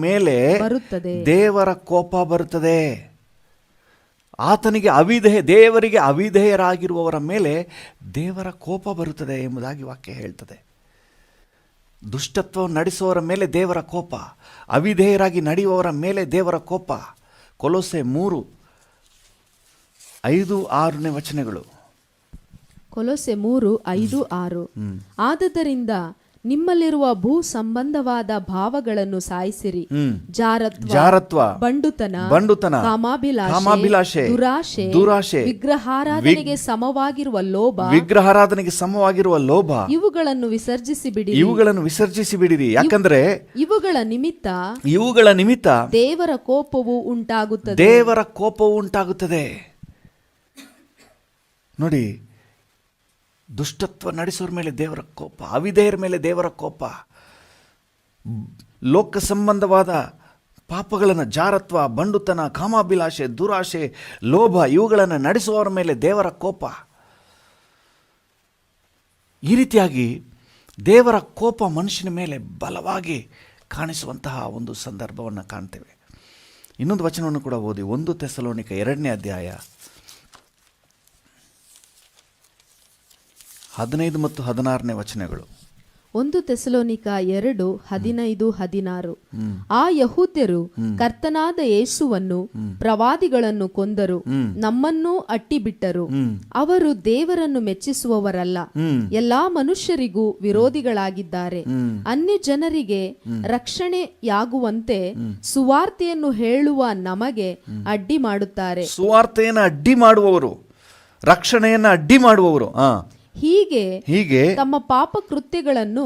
ಮೇಲೆ ಬರುತ್ತದೆ. ದೇವರ ಕೋಪ ಬರುತ್ತದೆ. ದೇವರಿಗೆ ಅವಿಧೇಯರಾಗಿರುವವರ ಮೇಲೆ ದೇವರ ಕೋಪ ಬರುತ್ತದೆ ಎಂಬುದಾಗಿ ವಾಕ್ಯ ಹೇಳ್ತದೆ. ದುಷ್ಟತ್ವವನ್ನು ನಡೆಸುವವರ ಮೇಲೆ ದೇವರ ಕೋಪ, ಅವಿಧೇಯರಾಗಿ ನಡೆಯುವವರ ಮೇಲೆ ದೇವರ ಕೋಪ. ಕೊಲೊಸೆ 3:5-6 ವಚನಗಳು. ಕೊಲೊಸೆ 3:5-6 ಆದದರಿಂದ ನಿಮ್ಮಲ್ಲಿರುವ ಭೂ ಸಂಬಂಧವಾದ ಭಾವಗಳನ್ನು ಸಾಯಿಸಿರಿ. ಜಾರತ್ವ, ಬಂಡುತನ, ಕಾಮಾಭಿಲಾಷೆ, ದುರಾಶೆ, ವಿಗ್ರಹಾರಾಧನೆಗೆ ಸಮವಾಗಿರುವ ಲೋಭ, ಇವುಗಳನ್ನು ವಿಸರ್ಜಿಸಿ ಬಿಡಿರಿ. ಯಾಕಂದ್ರೆ ಇವುಗಳ ನಿಮಿತ್ತ ದೇವರ ಕೋಪವು ಉಂಟಾಗುತ್ತದೆ. ನೋಡಿ, ದುಷ್ಟತ್ವ ನಡೆಸೋರ ಮೇಲೆ ದೇವರ ಕೋಪ, ಅವಿಧೇಯರ ಮೇಲೆ ದೇವರ ಕೋಪ, ಲೋಕ ಸಂಬಂಧವಾದ ಪಾಪಗಳನ್ನು, ಜಾರತ್ವ, ಬಂಡುತನ, ಕಾಮಾಭಿಲಾಷೆ, ದುರಾಶೆ, ಲೋಭ ಇವುಗಳನ್ನು ನಡೆಸುವವರ ಮೇಲೆ ದೇವರ ಕೋಪ. ಈ ರೀತಿಯಾಗಿ ದೇವರ ಕೋಪ ಮನುಷ್ಯನ ಮೇಲೆ ಬಲವಾಗಿ ಕಾಣಿಸುವಂತಹ ಒಂದು ಸಂದರ್ಭವನ್ನು ಕಾಣ್ತೇವೆ. ಇನ್ನೊಂದು ವಚನವನ್ನು ಕೂಡ ಓದಿ. 1 ಥೆಸಲೋನಿಕ 2ನೇ ಅಧ್ಯಾಯ 15 ಮತ್ತು 16 ವಚನಗಳು. 1 ಥೆಸಲೋನಿಕ 2:15-16 ಆ ಯಹೂದ್ಯರು ಕರ್ತನಾದ ಯೇಸುವನ್ನು ಪ್ರವಾದಿಗಳನ್ನು ಕೊಂದರು, ನಮ್ಮನ್ನೂ ಅಟ್ಟಿಬಿಟ್ಟರು. ಅವರು ದೇವರನ್ನು ಮೆಚ್ಚಿಸುವವರಲ್ಲ, ಎಲ್ಲಾ ಮನುಷ್ಯರಿಗೂ ವಿರೋಧಿಗಳಾಗಿದ್ದಾರೆ. ಅನ್ಯ ಜನರಿಗೆ ರಕ್ಷಣೆಯಾಗುವಂತೆ ಸುವಾರ್ತೆಯನ್ನು ಹೇಳುವ ನಮಗೆ ಅಡ್ಡಿ ಮಾಡುತ್ತಾರೆ. ಸುವಾರ್ತೆಯನ್ನು ಅಡ್ಡಿ ಮಾಡುವವರು, ರಕ್ಷಣೆಯನ್ನು ಅಡ್ಡಿ ಮಾಡುವವರು ಹೀಗೆ ತಮ್ಮ ಪಾಪ ಕೃತ್ಯಗಳನ್ನು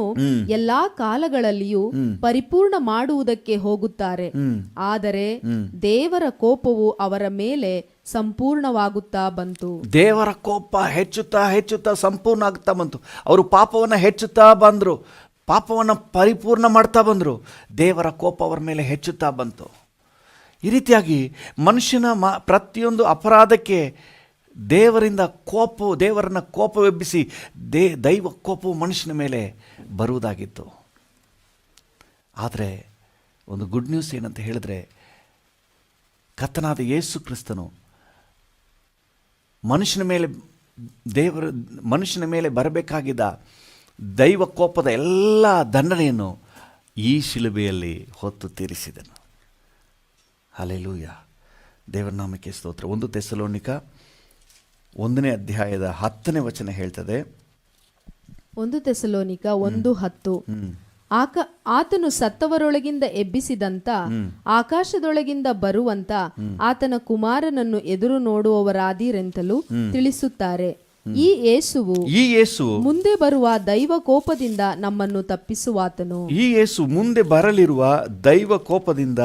ಎಲ್ಲಾ ಕಾಲಗಳಲ್ಲಿಯೂ ಪರಿಪೂರ್ಣ ಮಾಡುವುದಕ್ಕೆ ಹೋಗುತ್ತಾರೆ. ಆದರೆ ದೇವರ ಕೋಪವು ಅವರ ಮೇಲೆ ಸಂಪೂರ್ಣವಾಗುತ್ತಾ ಬಂತು. ದೇವರ ಕೋಪ ಹೆಚ್ಚುತ್ತಾ ಸಂಪೂರ್ಣ ಆಗುತ್ತಾ ಬಂತು. ಅವರು ಪಾಪವನ್ನು ಹೆಚ್ಚುತ್ತಾ ಬಂದರು, ಪಾಪವನ್ನು ಪರಿಪೂರ್ಣ ಮಾಡ್ತಾ ಬಂದರು. ದೇವರ ಕೋಪ ಅವರ ಮೇಲೆ ಹೆಚ್ಚುತ್ತಾ ಬಂತು. ಈ ರೀತಿಯಾಗಿ ಮನುಷ್ಯನ ಪ್ರತಿಯೊಂದು ಅಪರಾಧಕ್ಕೆ ದೇವರನ್ನ ಕೋಪವೆಬ್ಬಿಸಿ ದೈವ ಕೋಪವು ಮನುಷ್ಯನ ಮೇಲೆ ಬರುವುದಾಗಿತ್ತು. ಆದರೆ ಒಂದು ಗುಡ್ ನ್ಯೂಸ್ ಏನಂತ ಹೇಳಿದ್ರೆ, ಕರ್ತನಾದ ಯೇಸು ಕ್ರಿಸ್ತನು ಮನುಷ್ಯನ ಮೇಲೆ ಬರಬೇಕಾಗಿದ್ದ ದೈವ ಕೋಪದ ಎಲ್ಲ ದಂಡನೆಯನ್ನು ಈ ಶಿಲುಬೆಯಲ್ಲಿ ಹೊತ್ತು ತೀರಿಸಿದನು. ಹಲ್ಲೆಲೂಯ, ದೇವರ ನಾಮಕ್ಕೆ ಸ್ತೋತ್ರ. 1 ಥೆಸಲೋನಿಕ 1ನೇ ಅಧ್ಯಾಯದ 10ನೇ ವಚನ ಹೇಳ್ತದೆ. 1 ಥೆಸಲೋನಿಕ 1:10 ಆತನು ಸತ್ತವರೊಳಗಿಂದ ಎಬ್ಬಿಸಿದಂತ ಆಕಾಶದೊಳಗಿಂದ ಬರುವಂತ ಆತನ ಕುಮಾರನನ್ನು ಎದುರು ನೋಡುವವರಾದೀರೆಂತಲೂ ತಿಳಿಸುತ್ತಾರೆ. ಈ ಯೇಸುವು ಮುಂದೆ ಬರುವ ದೈವ ಕೋಪದಿಂದ ನಮ್ಮನ್ನು ತಪ್ಪಿಸುವಾತನು. ಈ ಯೇಸು ಮುಂದೆ ಬರಲಿರುವ ದೈವ ಕೋಪದಿಂದ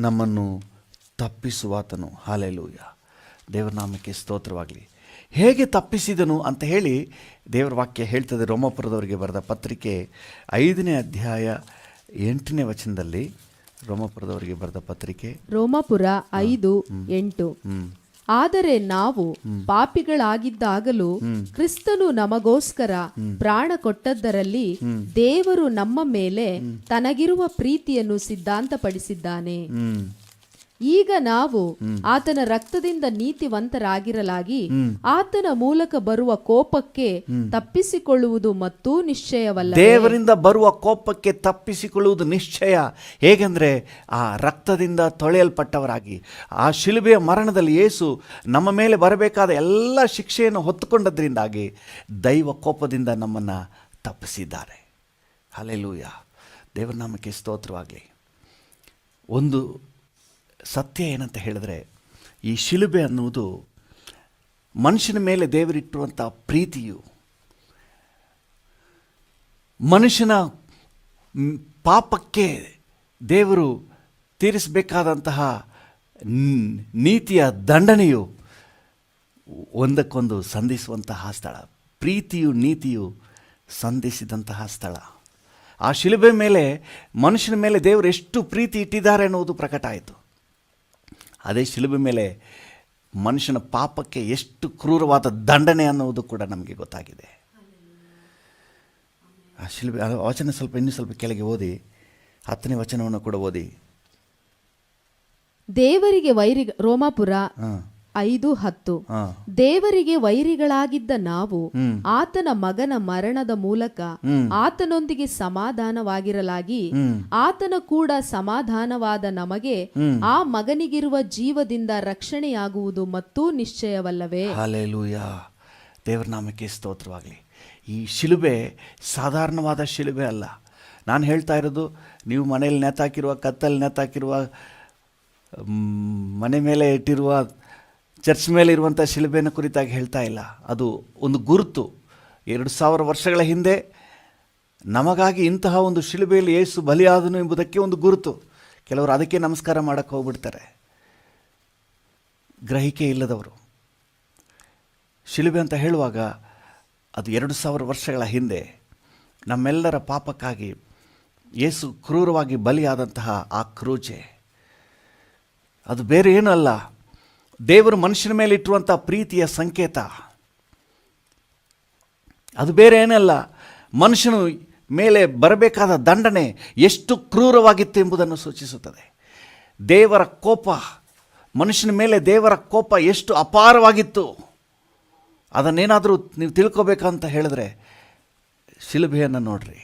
ನಮ್ಮನ್ನು ತಪ್ಪಿಸುವಾತನು. ಹಲ್ಲೆಲೂಯ, ದೇವರ ನಾಮಕ್ಕೆ ಸ್ತೋತ್ರವಾಗಲಿ. ಹೇಗೆ ತಪ್ಪಿಸಿದನು ಅಂತ ಹೇಳಿ ದೇವರ ವಾಕ್ಯ ಹೇಳ್ತದೆ. ರೋಮಾಪುರದವರಿಗೆ ಬರೆದ ಪತ್ರಿಕೆ 5ನೇ ಅಧ್ಯಾಯ 8ನೇ ವಚನದಲ್ಲಿ. ರೋಮಾಪುರದವರಿಗೆ ಬರೆದ ಪತ್ರಿಕೆ ರೋಮಾಪುರ 5:8 ಆದರೆ ನಾವು ಪಾಪಿಗಳಾಗಿದ್ದಾಗಲೂ ಕ್ರಿಸ್ತನು ನಮಗೋಸ್ಕರ ಪ್ರಾಣ ಕೊಟ್ಟದ್ದರಲ್ಲಿ ದೇವರು ನಮ್ಮ ಮೇಲೆ ತನಗಿರುವ ಪ್ರೀತಿಯನ್ನು ಸಿದ್ಧಾಂತಪಡಿಸಿದ್ದಾನೆ. ಈಗ ನಾವು ಆತನ ರಕ್ತದಿಂದ ನೀತಿವಂತರಾಗಿರಲಾಗಿ ಆತನ ಮೂಲಕ ಬರುವ ಕೋಪಕ್ಕೆ ತಪ್ಪಿಸಿಕೊಳ್ಳುವುದು ಮತ್ತೂ ನಿಶ್ಚಯವಲ್ಲ. ದೇವರಿಂದ ಬರುವ ಕೋಪಕ್ಕೆ ತಪ್ಪಿಸಿಕೊಳ್ಳುವುದು ನಿಶ್ಚಯ. ಹೇಗೆಂದರೆ ಆ ರಕ್ತದಿಂದ ತೊಳೆಯಲ್ಪಟ್ಟವರಾಗಿ ಆ ಶಿಲುಬೆಯ ಮರಣದಲ್ಲಿ ಯೇಸು ನಮ್ಮ ಮೇಲೆ ಬರಬೇಕಾದ ಎಲ್ಲ ಶಿಕ್ಷೆಯನ್ನು ಹೊತ್ತುಕೊಂಡದ್ರಿಂದಾಗಿ ದೈವ ಕೋಪದಿಂದ ನಮ್ಮನ್ನು ತಪ್ಪಿಸಿದ್ದಾರೆ. ಹಲ್ಲೆಲೂಯಾ, ದೇವರ ನಾಮಕ್ಕೆ ಸ್ತೋತ್ರವಾಗಲಿ. ಒಂದು ಸತ್ಯ ಏನಂತ ಹೇಳಿದ್ರೆ, ಈ ಶಿಲುಬೆ ಅನ್ನುವುದು ಮನುಷ್ಯನ ಮೇಲೆ ದೇವರಿಟ್ಟಿರುವಂಥ ಪ್ರೀತಿಯು, ಮನುಷ್ಯನ ಪಾಪಕ್ಕೆ ದೇವರು ತೀರಿಸಬೇಕಾದಂತಹ ನೀತಿಯ ದಂಡನೆಯು ಒಂದಕ್ಕೊಂದು ಸಂಧಿಸುವಂತಹ ಸ್ಥಳ. ಪ್ರೀತಿಯು ನೀತಿಯು ಸಂಧಿಸಿದಂತಹ ಸ್ಥಳ. ಆ ಶಿಲುಬೆ ಮೇಲೆ ಮನುಷ್ಯನ ಮೇಲೆ ದೇವರು ಎಷ್ಟು ಪ್ರೀತಿ ಇಟ್ಟಿದ್ದಾರೆ ಅನ್ನೋದು ಪ್ರಕಟ ಆಯಿತು. ಅದೇ ಶಿಲುಬೆ ಮೇಲೆ ಮನುಷ್ಯನ ಪಾಪಕ್ಕೆ ಎಷ್ಟು ಕ್ರೂರವಾದ ದಂಡನೆ ಅನ್ನುವುದು ಕೂಡ ನಮಗೆ ಗೊತ್ತಾಗಿದೆ. ಆ ಶಿಲುಬೆ ವಚನ ಇನ್ನೂ ಸ್ವಲ್ಪ ಕೆಳಗೆ ಓದಿ, 10ನೇ ವಚನವನ್ನು ಕೂಡ ಓದಿ. ದೇವರಿಗೆ ರೋಮಾಪುರ 5:10. ದೇವರಿಗೆ ವೈರಿಗಳಾಗಿದ್ದ ನಾವು ಆತನ ಮಗನ ಮರಣದ ಮೂಲಕ ಆತನೊಂದಿಗೆ ಸಮಾಧಾನವಾಗಿರಲಾಗಿ ಆತನ ಕೂಡ ಸಮಾಧಾನವಾದ ನಮಗೆ ಆ ಮಗನಿಗಿರುವ ಜೀವದಿಂದ ರಕ್ಷಣೆಯಾಗುವುದು ಮತ್ತೂ ನಿಶ್ಚಯವಲ್ಲವೇ. ಹಲ್ಲೆಲೂಯಾ, ದೇವರ ನಾಮಕ್ಕೆ ಸ್ತೋತ್ರವಾಗಲಿ. ಈ ಶಿಲುಬೆ ಸಾಧಾರಣವಾದ ಶಿಲುಬೆ ಅಲ್ಲ. ನಾನು ಹೇಳ್ತಾ ಇರೋದು, ನೀವು ಮನೆಯಲ್ಲಿ ನೇತಾಕಿರುವ, ಕತ್ತಲ್ಲಿ ನೇತಾಕಿರುವ, ಮನೆ ಮೇಲೆ ಇಟ್ಟಿರುವ, ಚರ್ಚ್ ಮೇಲೆ ಇರುವಂಥ ಶಿಲುಬೆನ ಕುರಿತಾಗಿ ಹೇಳ್ತಾ ಇಲ್ಲ. ಅದು ಒಂದು ಗುರುತು. 2000 ವರ್ಷಗಳ ಹಿಂದೆ ನಮಗಾಗಿ ಇಂತಹ ಒಂದು ಶಿಲುಬೆಯಲ್ಲಿ ಯೇಸು ಬಲಿಯಾದನು ಎಂಬುದಕ್ಕೆ ಒಂದು ಗುರುತು. ಕೆಲವರು ಅದಕ್ಕೆ ನಮಸ್ಕಾರ ಮಾಡೋಕ್ಕೆ ಹೋಗ್ಬಿಡ್ತಾರೆ, ಗ್ರಹಿಕೆ ಇಲ್ಲದವರು. ಶಿಲುಬೆ ಅಂತ ಹೇಳುವಾಗ ಅದು 2000 ವರ್ಷಗಳ ಹಿಂದೆ ನಮ್ಮೆಲ್ಲರ ಪಾಪಕ್ಕಾಗಿ ಯೇಸು ಕ್ರೂರವಾಗಿ ಬಲಿಯಾದಂತಹ ಆ ಕ್ರೂಜೆ, ಅದು ಬೇರೆ ಏನೂ ಅಲ್ಲ, ದೇವರು ಮನುಷ್ಯನ ಮೇಲೆ ಇಟ್ಟಿರುವಂಥ ಪ್ರೀತಿಯ ಸಂಕೇತ. ಅದು ಬೇರೆ ಏನಲ್ಲ, ಮನುಷ್ಯನು ಮೇಲೆ ಬರಬೇಕಾದ ದಂಡನೆ ಎಷ್ಟು ಕ್ರೂರವಾಗಿತ್ತು ಎಂಬುದನ್ನು ಸೂಚಿಸುತ್ತದೆ. ದೇವರ ಕೋಪ, ಮನುಷ್ಯನ ಮೇಲೆ ದೇವರ ಕೋಪ ಎಷ್ಟು ಅಪಾರವಾಗಿತ್ತು, ಅದನ್ನೇನಾದರೂ ನೀವು ತಿಳ್ಕೊಬೇಕಂತ ಹೇಳಿದ್ರೆ ಶಿಲುಬೆಯನ್ನು ನೋಡ್ರಿ.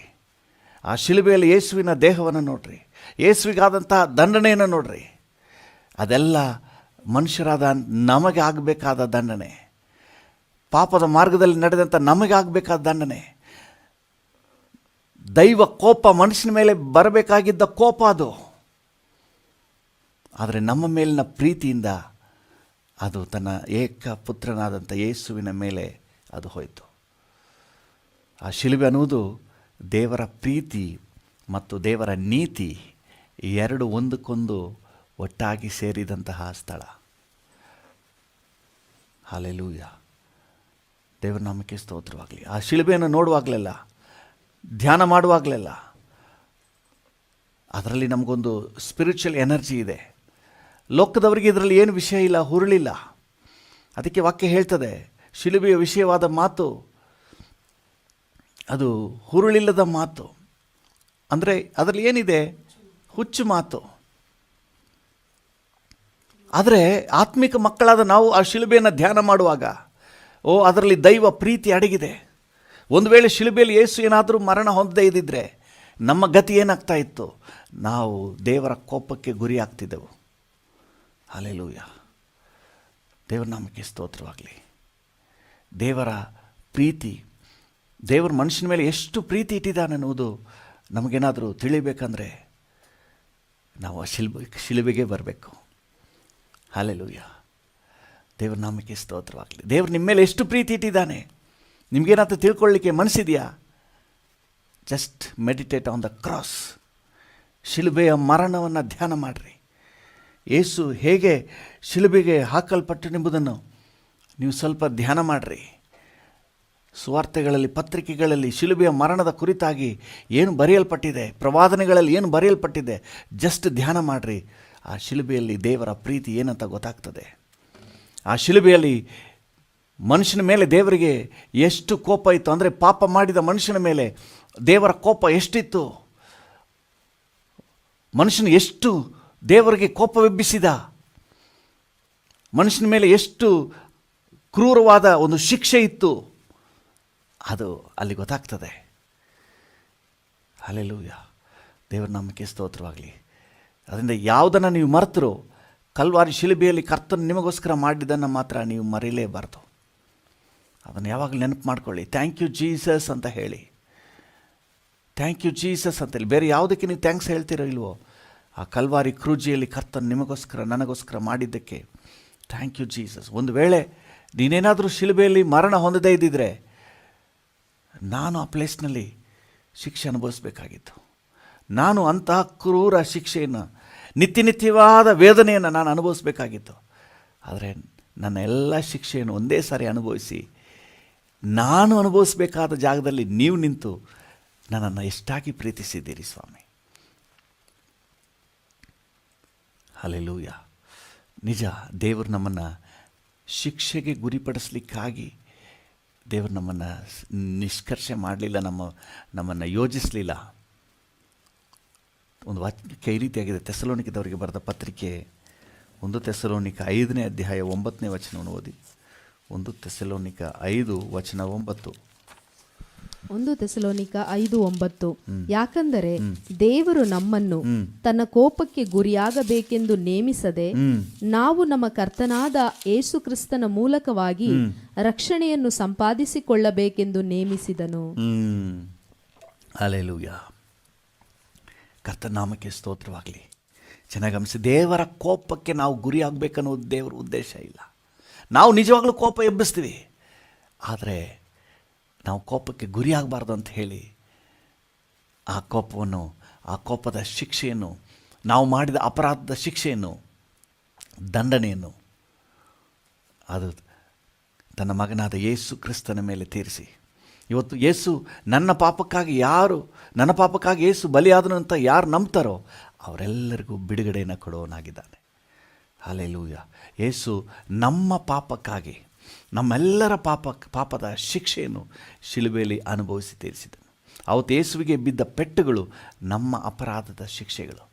ಆ ಶಿಲುಬೆಯಲ್ಲಿ ಯೇಸುವಿನ ದೇಹವನ್ನು ನೋಡ್ರಿ, ಯೇಸುವಿಗಾದಂತಹ ದಂಡನೆಯನ್ನು ನೋಡ್ರಿ. ಅದೆಲ್ಲ ಮನುಷ್ಯರಾದ ನಮಗೆ ಆಗಬೇಕಾದ ದಂಡನೆ, ಪಾಪದ ಮಾರ್ಗದಲ್ಲಿ ನಡೆದಂಥ ನಮಗೆ ಆಗಬೇಕಾದ ದಂಡನೆ. ದೈವ ಕೋಪ, ಮನುಷ್ಯನ ಮೇಲೆ ಬರಬೇಕಾಗಿದ್ದ ಕೋಪ ಅದು. ಆದರೆ ನಮ್ಮ ಮೇಲಿನ ಪ್ರೀತಿಯಿಂದ ಅದು ತನ್ನ ಏಕ ಪುತ್ರನಾದಂಥ ಯೇಸುವಿನ ಮೇಲೆ ಅದು ಹೋಯಿತು. ಆ ಶಿಲುಬೆ ಅನ್ನುವುದು ದೇವರ ಪ್ರೀತಿ ಮತ್ತು ದೇವರ ನೀತಿ ಎರಡು ಒಂದಕ್ಕೊಂದು ಒಟ್ಟಾಗಿ ಸೇರಿದಂತಹ ಸ್ಥಳ. ಹಲ್ಲೆಲೂಯಾ, ದೇವರ ನಾಮಕ್ಕೆ ಸ್ತೋತ್ರವಾಗಲಿ. ಆ ಶಿಲುಬೆಯನ್ನು ನೋಡುವಾಗಲೆಲ್ಲ, ಧ್ಯಾನ ಮಾಡುವಾಗಲೆಲ್ಲ ಅದರಲ್ಲಿ ನಮಗೊಂದು ಸ್ಪಿರಿಚುವಲ್ ಎನರ್ಜಿ ಇದೆ. ಲೋಕದವರಿಗೆ ಇದರಲ್ಲಿ ಏನು ವಿಷಯ ಇಲ್ಲ, ಹುರುಳಿಲ್ಲ. ಅದಕ್ಕೆ ವಾಕ್ಯ ಹೇಳ್ತದೆ, ಶಿಲುಬೆಯ ವಿಷಯವಾದ ಮಾತು ಅದು ಹುರುಳಿಲ್ಲದ ಮಾತು. ಅಂದರೆ ಅದರಲ್ಲಿ ಏನಿದೆ? ಹುಚ್ಚು ಮಾತು. ಆದರೆ ಆತ್ಮಿಕ ಮಕ್ಕಳಾದ ನಾವು ಆ ಶಿಲುಬೆಯನ್ನು ಧ್ಯಾನ ಮಾಡುವಾಗ, ಅದರಲ್ಲಿ ದೈವ ಪ್ರೀತಿ ಅಡಗಿದೆ. ಒಂದು ವೇಳೆ ಶಿಲುಬೆಯಲ್ಲಿ ಯೇಸು ಏನಾದರೂ ಮರಣ ಹೊಂದದೇ ಇದ್ದಿದ್ರೆ ನಮ್ಮ ಗತಿ ಏನಾಗ್ತಾ ಇತ್ತು? ನಾವು ದೇವರ ಕೋಪಕ್ಕೆ ಗುರಿ ಆಗ್ತಿದ್ದೆವು. ಹಲ್ಲೆಲೂಯಾ, ದೇವರ ನಾಮಕ್ಕೆ ಸ್ತೋತ್ರವಾಗಲಿ. ದೇವರ ಪ್ರೀತಿ, ದೇವರು ಮನುಷ್ಯನ ಮೇಲೆ ಎಷ್ಟು ಪ್ರೀತಿ ಇಟ್ಟಿದ್ದಾನೆ ಅನ್ನೋದು ನಮಗೇನಾದರೂ ತಿಳಿಬೇಕಂದ್ರೆ ನಾವು ಆ ಶಿಲುಬೆಗೆ ಬರಬೇಕು. ಹಲ್ಲೆಲೂಯಾ, ದೇವರ ನಾಮಕ್ಕೆ ಸ್ತೋತ್ರವಾಗಲಿ. ದೇವರು ನಿಮ್ಮ ಮೇಲೆ ಎಷ್ಟು ಪ್ರೀತಿ ಇಟ್ಟಿದ್ದಾನೆ ನಿಮಗೇನಾದರೂ ತಿಳ್ಕೊಳ್ಳಿಕ್ಕೆ ಮನಸ್ಸಿದೆಯಾ? Just meditate on the cross. ಶಿಲುಬೆಯ ಮರಣವನ್ನು ಧ್ಯಾನ ಮಾಡಿರಿ. ಯೇಸು ಹೇಗೆ ಶಿಲುಬೆಗೆ ಹಾಕಲ್ಪಟ್ಟನೆಂಬುದನ್ನು ನೀವು ಸ್ವಲ್ಪ ಧ್ಯಾನ ಮಾಡಿರಿ. ಸುವಾರ್ತೆಗಳಲ್ಲಿ, ಪತ್ರಿಕೆಗಳಲ್ಲಿ ಶಿಲುಬೆಯ ಮರಣದ ಕುರಿತಾಗಿ ಏನು ಬರೆಯಲ್ಪಟ್ಟಿದೆ, ಪ್ರವಾದನೆಗಳಲ್ಲಿ ಏನು ಬರೆಯಲ್ಪಟ್ಟಿದೆ, ಜಸ್ಟ್ ಧ್ಯಾನ ಮಾಡಿರಿ. ಆ ಶಿಲುಬೆಯಲ್ಲಿ ದೇವರ ಪ್ರೀತಿ ಏನಂತ ಗೊತ್ತಾಗ್ತದೆ. ಆ ಶಿಲುಬೆಯಲ್ಲಿ ಮನುಷ್ಯನ ಮೇಲೆ ದೇವರಿಗೆ ಎಷ್ಟು ಕೋಪ ಇತ್ತು ಅಂದರೆ, ಪಾಪ ಮಾಡಿದ ಮನುಷ್ಯನ ಮೇಲೆ ದೇವರ ಕೋಪ ಎಷ್ಟಿತ್ತು, ಮನುಷ್ಯನು ಎಷ್ಟು ದೇವರಿಗೆ ಕೋಪವೆಬ್ಬಿಸಿದ, ಮನುಷ್ಯನ ಮೇಲೆ ಎಷ್ಟು ಕ್ರೂರವಾದ ಒಂದು ಶಿಕ್ಷೆ ಇತ್ತು, ಅದು ಅಲ್ಲಿ ಗೊತ್ತಾಗ್ತದೆ. ಹಲ್ಲೆಲೂಯಾ, ದೇವರ ನಾಮಕ್ಕೆ ಸ್ತೋತ್ರವಾಗಲಿ. ಅದರಿಂದ ಯಾವುದನ್ನು ನೀವು ಮರೆತರೋ, ಕಲ್ವಾರಿ ಶಿಲುಬೆಯಲ್ಲಿ ಕರ್ತನು ನಿಮಗೋಸ್ಕರ ಮಾಡಿದ್ದನ್ನು ಮಾತ್ರ ನೀವು ಮರೀಲೇಬಾರ್ದು. ಅದನ್ನು ಯಾವಾಗಲೂ ನೆನಪು ಮಾಡ್ಕೊಳ್ಳಿ. ಥ್ಯಾಂಕ್ ಯು ಜೀಸಸ್ ಅಂತ ಹೇಳಿ, ಥ್ಯಾಂಕ್ ಯು ಜೀಸಸ್ ಅಂತೇಳಿ. ಬೇರೆ ಯಾವುದಕ್ಕೆ ನೀವು ಥ್ಯಾಂಕ್ಸ್ ಹೇಳ್ತಿರೋ ಇಲ್ವೋ, ಆ ಕಲ್ವಾರಿ ಕ್ರೂಜಿಯಲ್ಲಿ ಕರ್ತನು ನಿಮಗೋಸ್ಕರ ನನಗೋಸ್ಕರ ಮಾಡಿದ್ದಕ್ಕೆ ಥ್ಯಾಂಕ್ ಯು ಜೀಸಸ್. ಒಂದು ವೇಳೆ ನೀನೇನಾದರೂ ಶಿಲುಬೆಯಲ್ಲಿ ಮರಣ ಹೊಂದದೇ ಇದ್ದಿದ್ರೆ, ನಾನು ಆ ಪ್ಲೇಸ್ನಲ್ಲಿ ಶಿಕ್ಷೆ ಅನುಭವಿಸಬೇಕಾಗಿತ್ತು. ನಾನು ಅಂತಹ ಕ್ರೂರ ಶಿಕ್ಷೆಯನ್ನು, ನಿತ್ಯವಾದ ವೇದನೆಯನ್ನು ನಾನು ಅನುಭವಿಸಬೇಕಾಗಿತ್ತು. ಆದರೆ ನನ್ನ ಎಲ್ಲ ಶಿಕ್ಷೆಯನ್ನು ಒಂದೇ ಸಾರಿ ಅನುಭವಿಸಿ, ನಾನು ಅನುಭವಿಸಬೇಕಾದ ಜಾಗದಲ್ಲಿ ನೀವು ನಿಂತು ನನ್ನನ್ನು ಎಷ್ಟಾಗಿ ಪ್ರೀತಿಸಿದ್ದೀರಿ ಸ್ವಾಮಿ. ಹಲ್ಲೆಲೂಯಾ. ನಿಜ, ದೇವರು ನಮ್ಮನ್ನು ಶಿಕ್ಷೆಗೆ ಗುರಿಪಡಿಸಲಿಕ್ಕಾಗಿ ದೇವರು ನಮ್ಮನ್ನು ನಿಷ್ಕರ್ಷೆ ಮಾಡಲಿಲ್ಲ, ನಮ್ಮನ್ನು ಯೋಜಿಸಲಿಲ್ಲ. ಒಂದು ವಾಕ್ಯ ಈ ರೀತಿಯಾಗಿದೆ, ಥೆಸಲೋನಿಕದವರಿಗೆ ಬರೆದ ಪತ್ರಿಕೆ 1 ಥೆಸಲೋನಿಕ 5ನೇ ಅಧ್ಯಾಯ 9ನೇ ವಚನವನ್ನು ಓದಿ. 1 ಥೆಸಲೋನಿಕ 5:9. 1 ಥೆಸಲೋನಿಕ 5:9. ಯಾಕಂದರೆ ದೇವರು ನಮ್ಮನ್ನು ತನ್ನ ಕೋಪಕ್ಕೆ ಗುರಿಯಾಗಬೇಕೆಂದು ನೇಮಿಸದೆ, ನಾವು ನಮ್ಮ ಕರ್ತನಾದ ಯೇಸು ಕ್ರಿಸ್ತನ ಮೂಲಕವಾಗಿ ರಕ್ಷಣೆಯನ್ನು ಸಂಪಾದಿಸಿಕೊಳ್ಳಬೇಕೆಂದು ನೇಮಿಸಿದನು. ಹಲ್ಲೆಲೂಯಾ. ಕರ್ತನ ನಾಮಕ್ಕೆ ಸ್ತೋತ್ರವಾಗಲಿ. ಚೆನ್ನಾಗಿ ಗಮನಿಸಿ, ದೇವರ ಕೋಪಕ್ಕೆ ನಾವು ಗುರಿಯಾಗಬೇಕನ್ನೋದು ದೇವರ ಉದ್ದೇಶ ಇಲ್ಲ. ನಾವು ನಿಜವಾಗ್ಲೂ ಕೋಪ ಎಬ್ಬಿಸ್ತೀವಿ, ಆದರೆ ನಾವು ಕೋಪಕ್ಕೆ ಗುರಿಯಾಗಬಾರ್ದು ಅಂತ ಹೇಳಿ ಆ ಕೋಪವನ್ನು, ಆ ಕೋಪದ ಶಿಕ್ಷೆಯನ್ನು, ನಾವು ಮಾಡಿದ ಅಪರಾಧದ ಶಿಕ್ಷೆಯನ್ನು, ದಂಡನೆಯನ್ನು ಅದು ತನ್ನ ಮಗನಾದ ಯೇಸು ಕ್ರಿಸ್ತನ ಮೇಲೆ ತೀರಿಸಿ, ಇವತ್ತು ಯೇಸು ನನ್ನ ಪಾಪಕ್ಕಾಗಿ ಯೇಸು ಬಲಿಯಾದನು ಅಂತ ಯಾರು ನಂಬ್ತಾರೋ ಅವರೆಲ್ಲರಿಗೂ ಬಿಡುಗಡೆಯನ್ನು ಕೊಡೋನಾಗಿದ್ದಾನೆ. ಹಲ್ಲೆಲೂಯಾ. ಯೇಸು ನಮ್ಮ ಪಾಪಕ್ಕಾಗಿ, ನಮ್ಮೆಲ್ಲರ ಪಾಪದ ಶಿಕ್ಷೆಯನ್ನು ಶಿಲುಬೆಯಲ್ಲಿ ಅನುಭವಿಸಿ ತೀರಿಸಿದನು. ಅವತ್ತು ಯೇಸುವಿಗೆ ಬಿದ್ದ ಪೆಟ್ಟುಗಳು ನಮ್ಮ ಅಪರಾಧದ ಶಿಕ್ಷೆಗಳು.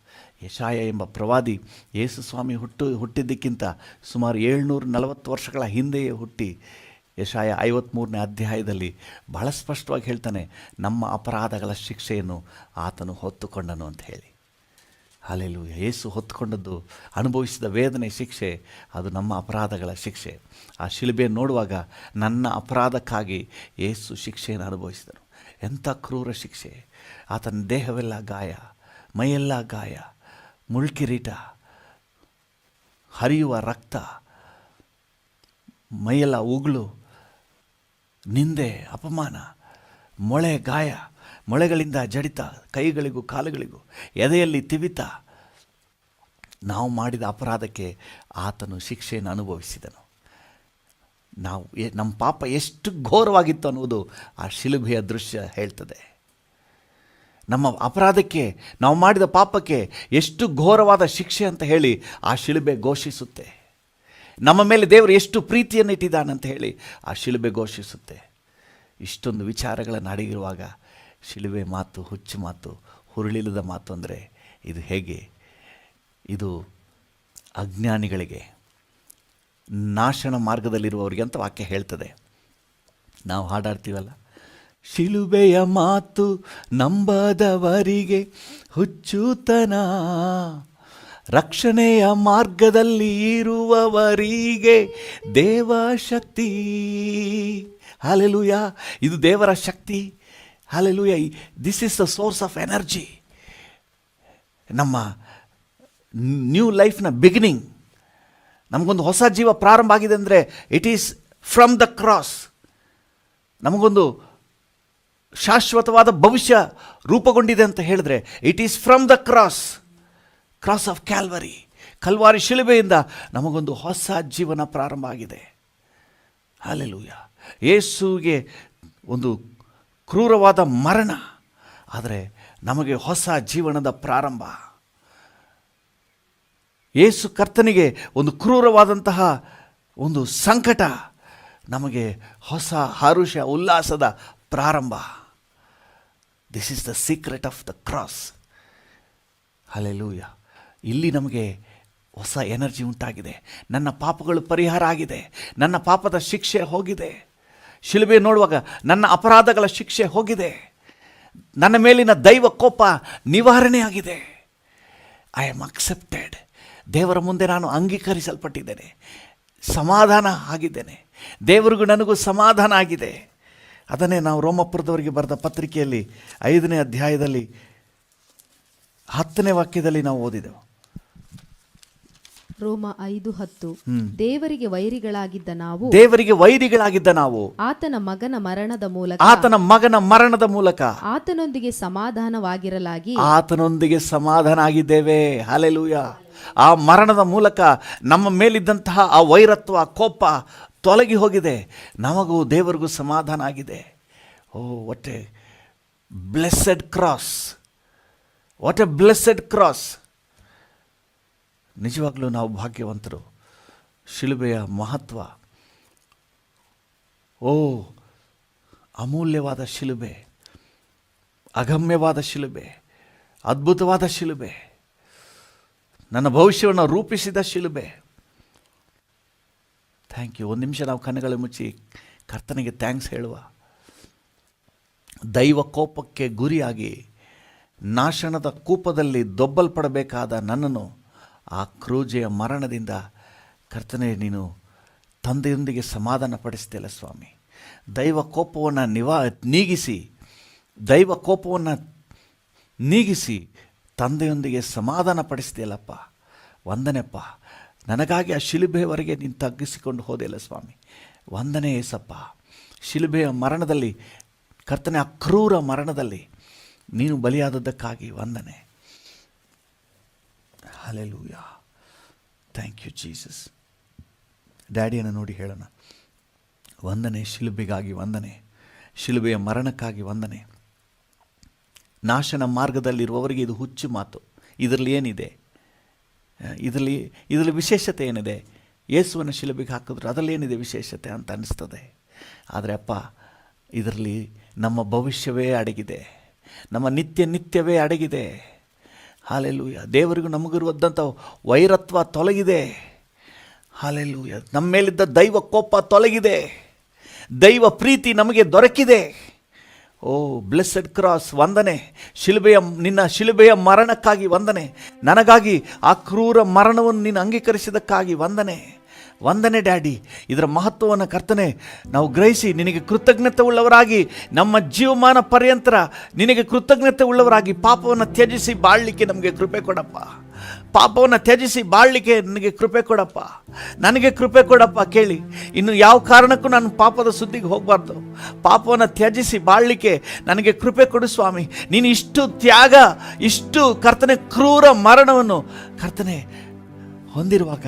ಯೆಶಾಯ ಎಂಬ ಪ್ರವಾದಿ ಯೇಸು ಸ್ವಾಮಿ ಹುಟ್ಟಿದ್ದಕ್ಕಿಂತ ಸುಮಾರು 740 ವರ್ಷಗಳ ಹಿಂದೆಯೇ ಹುಟ್ಟಿ, ಯೆಶಾಯ 53ನೇ ಅಧ್ಯಾಯದಲ್ಲಿ ಬಹಳ ಸ್ಪಷ್ಟವಾಗಿ ಹೇಳ್ತಾನೆ, ನಮ್ಮ ಅಪರಾಧಗಳ ಶಿಕ್ಷೆಯನ್ನು ಆತನು ಹೊತ್ತುಕೊಂಡನು ಅಂತ ಹೇಳಿ. ಹಲ್ಲೆಲೂಯಾ. ಯೇಸು ಹೊತ್ತುಕೊಂಡದ್ದು, ಅನುಭವಿಸಿದ ವೇದನೆ, ಶಿಕ್ಷೆ, ಅದು ನಮ್ಮ ಅಪರಾಧಗಳ ಶಿಕ್ಷೆ. ಆ ಶಿಲುಬೆಯನ್ನು ನೋಡುವಾಗ ನನ್ನ ಅಪರಾಧಕ್ಕಾಗಿ ಯೇಸು ಶಿಕ್ಷೆಯನ್ನು ಅನುಭವಿಸಿದನು. ಎಂಥ ಕ್ರೂರ ಶಿಕ್ಷೆ! ಆತನ ದೇಹವೆಲ್ಲ ಗಾಯ, ಮೈಯೆಲ್ಲ ಗಾಯ, ಮುಳ್ಕಿರೀಟ, ಹರಿಯುವ ರಕ್ತ, ಮೈಯೆಲ್ಲ ಉಗುಳು, ನಿಂದೆ, ಅಪಮಾನ, ಮೊಳೆ ಗಾಯ, ಮೊಳೆಗಳಿಂದ ಜಡಿತ, ಕೈಗಳಿಗೂ ಕಾಲುಗಳಿಗೂ, ಎದೆಯಲ್ಲಿ ತಿವಿತ. ನಾವು ಮಾಡಿದ ಅಪರಾಧಕ್ಕೆ ಆತನು ಶಿಕ್ಷೆಯನ್ನು ಅನುಭವಿಸಿದನು. ನಮ್ಮ ಪಾಪ ಎಷ್ಟು ಘೋರವಾಗಿತ್ತು ಅನ್ನುವುದು ಆ ಶಿಲುಬೆಯ ದೃಶ್ಯ ಹೇಳ್ತದೆ. ನಮ್ಮ ಅಪರಾಧಕ್ಕೆ, ನಾವು ಮಾಡಿದ ಪಾಪಕ್ಕೆ ಎಷ್ಟು ಘೋರವಾದ ಶಿಕ್ಷೆ ಅಂತ ಹೇಳಿ ಆ ಶಿಲುಬೆ ಘೋಷಿಸುತ್ತೆ. ನಮ್ಮ ಮೇಲೆ ದೇವರು ಎಷ್ಟು ಪ್ರೀತಿಯನ್ನು ಇಟ್ಟಿದ್ದಾನಂತ ಹೇಳಿ ಆ ಶಿಲುಬೆ ಘೋಷಿಸುತ್ತೆ. ಇಷ್ಟೊಂದು ವಿಚಾರಗಳನ್ನು ಅಡಗಿರುವಾಗ ಶಿಲುಬೆ ಮಾತು, ಹುಚ್ಚು ಮಾತು, ಹುರುಳಿಲ್ಲದ ಮಾತು ಅಂದರೆ ಇದು ಹೇಗೆ? ಇದು ಅಜ್ಞಾನಿಗಳಿಗೆ, ನಾಶನ ಮಾರ್ಗದಲ್ಲಿರುವವರಿಗೆ ಅಂತ ವಾಕ್ಯ ಹೇಳ್ತದೆ. ನಾವು ಹಾಡಾಡ್ತೀವಲ್ಲ, ಶಿಲುಬೆಯ ಮಾತು ನಂಬದವರಿಗೆ ಹುಚ್ಚುತನ, ರಕ್ಷಣೆಯ ಮಾರ್ಗದಲ್ಲಿ ಇರುವವರಿಗೆ ದೇವಶಕ್ತಿ. ಹಲ್ಲೆಲೂಯಾ. ಇದು ದೇವರ ಶಕ್ತಿ. Hallelujah. This is the source of energy. ನಮ್ಮ ನ್ಯೂ ಲೈಫ್ನ ಬಿಗಿನಿಂಗ್, ನಮಗೊಂದು ಹೊಸ ಜೀವ ಪ್ರಾರಂಭ ಆಗಿದೆ ಅಂದರೆ it is from the cross. ನಮಗೊಂದು ಶಾಶ್ವತವಾದ ಭವಿಷ್ಯ ರೂಪುಗೊಂಡಿದೆ ಅಂತ ಹೇಳಿದ್ರೆ it is from the cross of Calvary. Calvary ಶಿಲುಬೆಯಿಂದ ನಮಗೊಂದು ಹೊಸ ಜೀವನ ಪ್ರಾರಂಭ ಆಗಿದೆ. ಹಲ್ಲೆಲೂಯಾ. ಯೇಸುವಿಗೆ ಒಂದು ಕ್ರೂರವಾದ ಮರಣ, ಆದರೆ ನಮಗೆ ಹೊಸ ಜೀವನದ ಪ್ರಾರಂಭ. ಯೇಸು ಕರ್ತನಿಗೆ ಒಂದು ಕ್ರೂರವಾದಂತಹ ಒಂದು ಸಂಕಟ, ನಮಗೆ ಹೊಸ ಹರುಷ, ಉಲ್ಲಾಸದ ಪ್ರಾರಂಭ. This is the secret of the cross. Hallelujah. ಇಲ್ಲಿ ನಮಗೆ ಹೊಸ ಎನರ್ಜಿ ಉಂಟಾಗಿದೆ. ನನ್ನ ಪಾಪಗಳು ಪರಿಹಾರ ಆಗಿದೆ, ನನ್ನ ಪಾಪದ ಶಿಕ್ಷೆ ಹೋಗಿದೆ. ಶಿಲುಬೆ ನೋಡುವಾಗ ನನ್ನ ಅಪರಾಧಗಳ ಶಿಕ್ಷೆ ಹೋಗಿದೆ, ನನ್ನ ಮೇಲಿನ ದೈವ ಕೋಪ ನಿವಾರಣೆ ಆಗಿದೆ. I am accepted. ದೇವರ ಮುಂದೆ ನಾನು ಅಂಗೀಕರಿಸಲ್ಪಟ್ಟಿದ್ದೇನೆ, ಸಮಾಧಾನ ಆಗಿದ್ದೇನೆ. ದೇವರಿಗೂ ನನಗೂ ಸಮಾಧಾನ ಆಗಿದೆ. ಅದನ್ನೇ ನಾವು ರೋಮಪುರದವರಿಗೆ ಬರೆದ ಪತ್ರಿಕೆಯಲ್ಲಿ 5ನೇ ಅಧ್ಯಾಯದಲ್ಲಿ 10ನೇ ವಾಕ್ಯದಲ್ಲಿ ನಾವು ಓದಿದೆವು. ರೋಮ 5:10. ದೇವರಿಗೆ ವೈರಿಗಳಾಗಿದ್ದ ನಾವು ಆತನ ಮಗನ ಮರಣದ ಮೂಲಕ ಆತನೊಂದಿಗೆ ಸಮಾಧಾನ ಆಗಿದ್ದೇವೆ. ಹಲ್ಲೆಲೂಯಾ. ಆ ಮರಣದ ಮೂಲಕ ನಮ್ಮ ಮೇಲಿದ್ದಂತಹ ಆ ವೈರತ್ವ, ಕೋಪ ತೊಲಗಿ ಹೋಗಿದೆ. ನಮಗೂ ದೇವರಿಗೂ ಸಮಾಧಾನ ಆಗಿದೆ. Oh, what a blessed cross, what a blessed cross. ನಿಜವಾಗ್ಲೂ ನಾವು ಭಾಗ್ಯವಂತರು. ಶಿಲುಬೆಯ ಮಹತ್ವ, ಓ ಅಮೂಲ್ಯವಾದ ಶಿಲುಬೆ, ಅಗಮ್ಯವಾದ ಶಿಲುಬೆ, ಅದ್ಭುತವಾದ ಶಿಲುಬೆ, ನನ್ನ ಭವಿಷ್ಯವನ್ನು ರೂಪಿಸಿದ ಶಿಲುಬೆ. Thank you. ಒಂದು ನಿಮಿಷ ನಾವು ಕಣ್ಣುಗಳು ಮುಚ್ಚಿ ಕರ್ತನಿಗೆ ಥ್ಯಾಂಕ್ಸ್ ಹೇಳುವ. ದೈವ ಕೋಪಕ್ಕೆ ಗುರಿಯಾಗಿ ನಾಶನದ ಕೂಪದಲ್ಲಿ ದೊಬ್ಬಲ್ಪಡಬೇಕಾದ ನನ್ನನ್ನು ಆ ಕ್ರೂಜೆಯ ಮರಣದಿಂದ ಕರ್ತನೇ ನೀನು ತಂದೆಯೊಂದಿಗೆ ಸಮಾಧಾನ ಪಡಿಸ್ತಿಲ್ಲ ಸ್ವಾಮಿ. ದೈವ ಕೋಪವನ್ನು ನೀಗಿಸಿ ತಂದೆಯೊಂದಿಗೆ ಸಮಾಧಾನ ಪಡಿಸ್ತೀಯಲ್ಲಪ್ಪ. ವಂದನೆಪ್ಪ. ನನಗಾಗಿ ಆ ಶಿಲುಬೆಯವರೆಗೆ ನೀನು ತಗ್ಗಿಸಿಕೊಂಡು ಹೋದೆಯಲ್ಲ ಸ್ವಾಮಿ. ವಂದನೆ ಏಸಪ್ಪ. ಶಿಲುಬೆಯ ಮರಣದಲ್ಲಿ ಕರ್ತನೆ, ಆ ಕ್ರೂರ ಮರಣದಲ್ಲಿ ನೀನು ಬಲಿಯಾದದ್ದಕ್ಕಾಗಿ ವಂದನೆ. ಹಲ್ಲೆಲೂಯಾ. Thank you Jesus. ಡ್ಯಾಡಿಯನ್ನು ನೋಡಿ ಹೇಳೋಣ, ವಂದನೆ ಶಿಲುಬೆಗಾಗಿ ವಂದನೆ, ಶಿಲುಬೆಯ ಮರಣಕ್ಕಾಗಿ ವಂದನೆ. ನಾಶನ ಮಾರ್ಗದಲ್ಲಿರುವವರಿಗೆ ಇದು ಹುಚ್ಚು ಮಾತು. ಇದರಲ್ಲಿ ಏನಿದೆ? ಇದರಲ್ಲಿ ವಿಶೇಷತೆ ಏನಿದೆ? ಯೇಸುವನ್ನು ಶಿಲುಬೆಗೆ ಹಾಕಿದ್ರು ಅದರಲ್ಲಿ ಏನಿದೆ ವಿಶೇಷತೆ ಅಂತ ಅನ್ನಿಸ್ತದೆ. ಆದರೆ ಅಪ್ಪ, ಇದರಲ್ಲಿ ನಮ್ಮ ಭವಿಷ್ಯವೇ ಅಡಗಿದೆ, ನಮ್ಮ ನಿತ್ಯವೇ ಅಡಗಿದೆ. ಹಲ್ಲೆಲೂಯಾ. ದೇವರಿಗೂ ನಮಗಿರುವಂಥ ವೈರತ್ವ ತೊಲಗಿದೆ. ಹಲ್ಲೆಲೂಯಾ. ನಮ್ಮ ಮೇಲಿದ್ದ ದೈವ ಕೋಪ ತೊಲಗಿದೆ, ದೈವ ಪ್ರೀತಿ ನಮಗೆ ದೊರಕಿದೆ. ಓ ಬ್ಲೆಸ್ಸೆಡ್ ಕ್ರಾಸ್, ವಂದನೆ. ನಿನ್ನ ಶಿಲುಬೆಯ ಮರಣಕ್ಕಾಗಿ ವಂದನೆ. ನನಗಾಗಿ ಆ ಕ್ರೂರ ಮರಣವನ್ನು ನೀನು ಅಂಗೀಕರಿಸಿದ್ದಕ್ಕಾಗಿ ವಂದನೆ ಡ್ಯಾಡಿ. ಇದರ ಮಹತ್ವವನ್ನು ಕರ್ತನೆ ನಾವು ಗ್ರಹಿಸಿ ನಿನಗೆ ಕೃತಜ್ಞತೆ ಉಳ್ಳವರಾಗಿ ನಮ್ಮ ಜೀವಮಾನ ಪರ್ಯಂತರ ನಿನಗೆ ಕೃತಜ್ಞತೆ ಉಳ್ಳವರಾಗಿ ಪಾಪವನ್ನು ತ್ಯಜಿಸಿ ಬಾಳಲಿಕ್ಕೆ ನಮಗೆ ಕೃಪೆ ಕೊಡಪ್ಪ. ಪಾಪವನ್ನು ತ್ಯಜಿಸಿ ಬಾಳಲಿಕ್ಕೆ ನನಗೆ ಕೃಪೆ ಕೊಡಪ್ಪ. ನನಗೆ ಕೃಪೆ ಕೊಡಪ್ಪ. ಕೇಳಿ, ಇನ್ನು ಯಾವ ಕಾರಣಕ್ಕೂ ನಾನು ಪಾಪದ ಸುದ್ದಿಗೆ ಹೋಗಬಾರ್ದು. ಪಾಪವನ್ನು ತ್ಯಜಿಸಿ ಬಾಳಲಿಕ್ಕೆ ನನಗೆ ಕೃಪೆ ಕೊಡು ಸ್ವಾಮಿ. ನೀನು ಇಷ್ಟು ಕರ್ತನೆ ಕ್ರೂರ ಮರಣವನ್ನು ಕರ್ತನೆ ಹೊಂದಿರುವಾಗ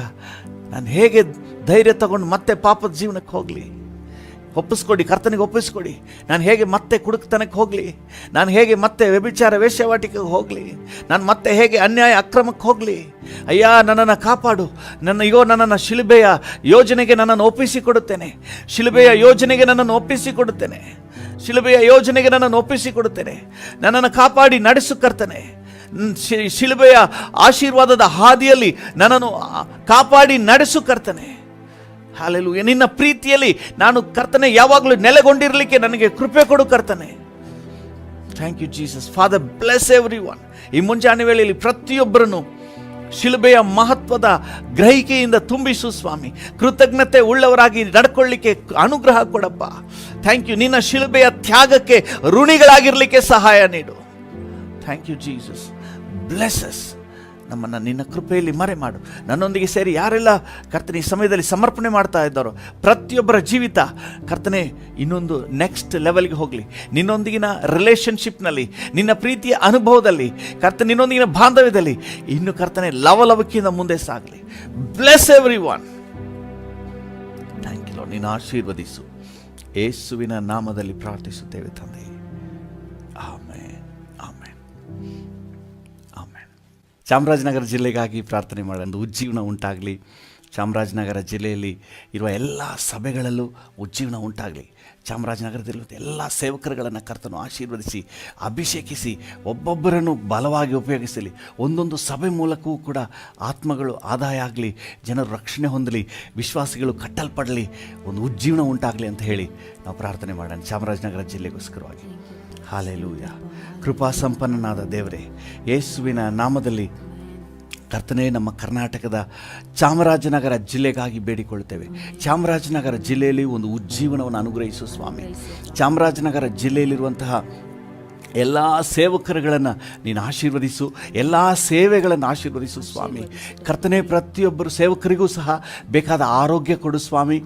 ನಾನು ಹೇಗೆ ಧೈರ್ಯ ತಗೊಂಡು ಮತ್ತೆ ಪಾಪದ ಜೀವನಕ್ಕೆ ಹೋಗಲಿ? ಒಪ್ಪಿಸ್ಕೊಡಿ, ಕರ್ತನಿಗೆ ಒಪ್ಪಿಸ್ಕೊಡಿ. ನಾನು ಹೇಗೆ ಮತ್ತೆ ಕುಡುಕ್ತನಕ್ಕೆ ಹೋಗಲಿ? ನಾನು ಹೇಗೆ ಮತ್ತೆ ವ್ಯಭಿಚಾರ ವೇಶ್ಯಾವಾಟಿಕೆಗೆ ಹೋಗಲಿ? ನಾನು ಮತ್ತೆ ಹೇಗೆ ಅನ್ಯಾಯ ಅಕ್ರಮಕ್ಕೆ ಹೋಗಲಿ? ಅಯ್ಯ, ನನ್ನನ್ನು ಕಾಪಾಡು. ನನ್ನನ್ನು ಶಿಲುಬೆಯ ಯೋಜನೆಗೆ ನನ್ನನ್ನು ಒಪ್ಪಿಸಿಕೊಡುತ್ತೇನೆ. ಶಿಲುಬೆಯ ಯೋಜನೆಗೆ ನನ್ನನ್ನು ಒಪ್ಪಿಸಿಕೊಡುತ್ತೇನೆ. ನನ್ನನ್ನು ಕಾಪಾಡಿ ನಡೆಸು ಕರ್ತನೆ. ಶಿಲುಬೆಯ ಆಶೀರ್ವಾದದ ಹಾದಿಯಲ್ಲಿ ನನ್ನನ್ನು ಕಾಪಾಡಿ ನಡೆಸು ಕರ್ತನೆ. ಹಲ್ಲೆಲೂಯಾ. ನಿನ್ನ ಪ್ರೀತಿಯಲ್ಲಿ ನಾನು ಕರ್ತನೆ ಯಾವಾಗಲೂ ನೆಲೆಗೊಂಡಿರಲಿಕ್ಕೆ ನನಗೆ ಕೃಪೆ ಕೊಡು ಕರ್ತನೆ. Thank you Jesus. Father, bless everyone. ಈ ಮುಂಜಾನೆ ವೇಳೆಯಲ್ಲಿ ಪ್ರತಿಯೊಬ್ಬರನ್ನು ಶಿಲುಬೆಯ ಮಹತ್ವದ ಗ್ರಹಿಕೆಯಿಂದ ತುಂಬಿಸು ಸ್ವಾಮಿ. ಕೃತಜ್ಞತೆ ಉಳ್ಳವರಾಗಿ ನಡ್ಕೊಳ್ಳಿಕ್ಕೆ ಅನುಗ್ರಹ ಕೊಡಪ್ಪ. Thank you. ನಿನ್ನ ಶಿಲುಬೆಯ ತ್ಯಾಗಕ್ಕೆ ಋಣಿಗಳಾಗಿರಲಿಕ್ಕೆ ಸಹಾಯ ನೀಡು. Thank you Jesus. ಬ್ಲೆಸ್ಸಸ್. ನಮ್ಮನ್ನು ನಿನ್ನ ಕೃಪೆಯಲ್ಲಿ ಮರೆ ಮಾಡು. ನನ್ನೊಂದಿಗೆ ಸೇರಿ ಯಾರೆಲ್ಲ ಕರ್ತನೆ ಈ ಸಮಯದಲ್ಲಿ ಸಮರ್ಪಣೆ ಮಾಡ್ತಾ ಇದ್ದಾರೋ ಪ್ರತಿಯೊಬ್ಬರ ಜೀವಿತ ಕರ್ತನೆ ಇನ್ನೊಂದು ನೆಕ್ಸ್ಟ್ ಲೆವೆಲ್ಗೆ ಹೋಗಲಿ. ನಿನ್ನೊಂದಿಗಿನ ರಿಲೇಷನ್ಶಿಪ್ನಲ್ಲಿ, ನಿನ್ನ ಪ್ರೀತಿಯ ಅನುಭವದಲ್ಲಿ ಕರ್ತನೆ, ನಿನ್ನೊಂದಿಗಿನ ಬಾಂಧವ್ಯದಲ್ಲಿ ಇನ್ನು ಕರ್ತನೆ ಲವಲವಿಕೆಯಿಂದ ಮುಂದೆ ಸಾಗಲಿ. Bless everyone. Thank you Lord. ನೀನು ಆಶೀರ್ವದಿಸು. ಯೇಸುವಿನ ನಾಮದಲ್ಲಿ ಪ್ರಾರ್ಥಿಸುತ್ತೇವೆ ತಂದೆ. Amen, amen, amen. ಚಾಮರಾಜನಗರ ಜಿಲ್ಲೆಗಾಗಿ ಪ್ರಾರ್ಥನೆ ಮಾಡೋಣ. ಉಜ್ಜೀವನ ಉಂಟಾಗಲಿ. ಚಾಮರಾಜನಗರ ಜಿಲ್ಲೆಯಲ್ಲಿ ಇರುವ ಎಲ್ಲ ಸಭೆಗಳಲ್ಲೂ ಉಜ್ಜೀವನ ಉಂಟಾಗಲಿ. ಚಾಮರಾಜನಗರದಲ್ಲಿರುವಂಥ ಎಲ್ಲ ಸೇವಕರುಗಳನ್ನು ಕರ್ತನು ಆಶೀರ್ವದಿಸಿ ಅಭಿಷೇಕಿಸಿ ಒಬ್ಬೊಬ್ಬರನ್ನು ಬಲವಾಗಿ ಉಪಯೋಗಿಸಲಿ. ಒಂದೊಂದು ಸಭೆ ಮೂಲಕವೂ ಕೂಡ ಆತ್ಮಗಳು ಆದಾಯ ಆಗಲಿ, ಜನರು ರಕ್ಷಣೆ ಹೊಂದಲಿ, ವಿಶ್ವಾಸಿಗಳು ಕಟ್ಟಲ್ಪಡಲಿ, ಒಂದು ಉಜ್ಜೀವನ ಉಂಟಾಗಲಿ ಅಂತ ಹೇಳಿ ನಾವು ಪ್ರಾರ್ಥನೆ ಮಾಡೋಣ ಚಾಮರಾಜನಗರ ಜಿಲ್ಲೆಗೋಸ್ಕರವಾಗಿ. ಹಾಲೆಲೂಯ. ಕೃಪಾ ಸಂಪನ್ನನಾದ ದೇವರೇ, ಯೇಸುವಿನ ನಾಮದಲ್ಲಿ ಕರ್ತನೇ, ನಮ್ಮ ಕರ್ನಾಟಕದ ಚಾಮರಾಜನಗರ ಜಿಲ್ಲೆಗಾಗಿ ಬೇಡಿಕೊಳ್ಳುತ್ತೇವೆ. ಚಾಮರಾಜನಗರ ಜಿಲ್ಲೆಯಲ್ಲಿ ಒಂದು ಉಜ್ಜೀವನವನ್ನು ಅನುಗ್ರಹಿಸು ಸ್ವಾಮಿ. ಚಾಮರಾಜನಗರ ಜಿಲ್ಲೆಯಲ್ಲಿರುವಂತಹ ಎಲ್ಲ ಸೇವಕರುಗಳನ್ನು ನೀನು ಆಶೀರ್ವದಿಸು, ಎಲ್ಲ ಸೇವೆಗಳನ್ನು ಆಶೀರ್ವದಿಸು ಸ್ವಾಮಿ. ಕರ್ತನೇ, ಪ್ರತಿಯೊಬ್ಬರು ಸೇವಕರಿಗೂ ಸಹ ಬೇಕಾದ ಆರೋಗ್ಯ ಕೊಡು ಸ್ವಾಮಿ.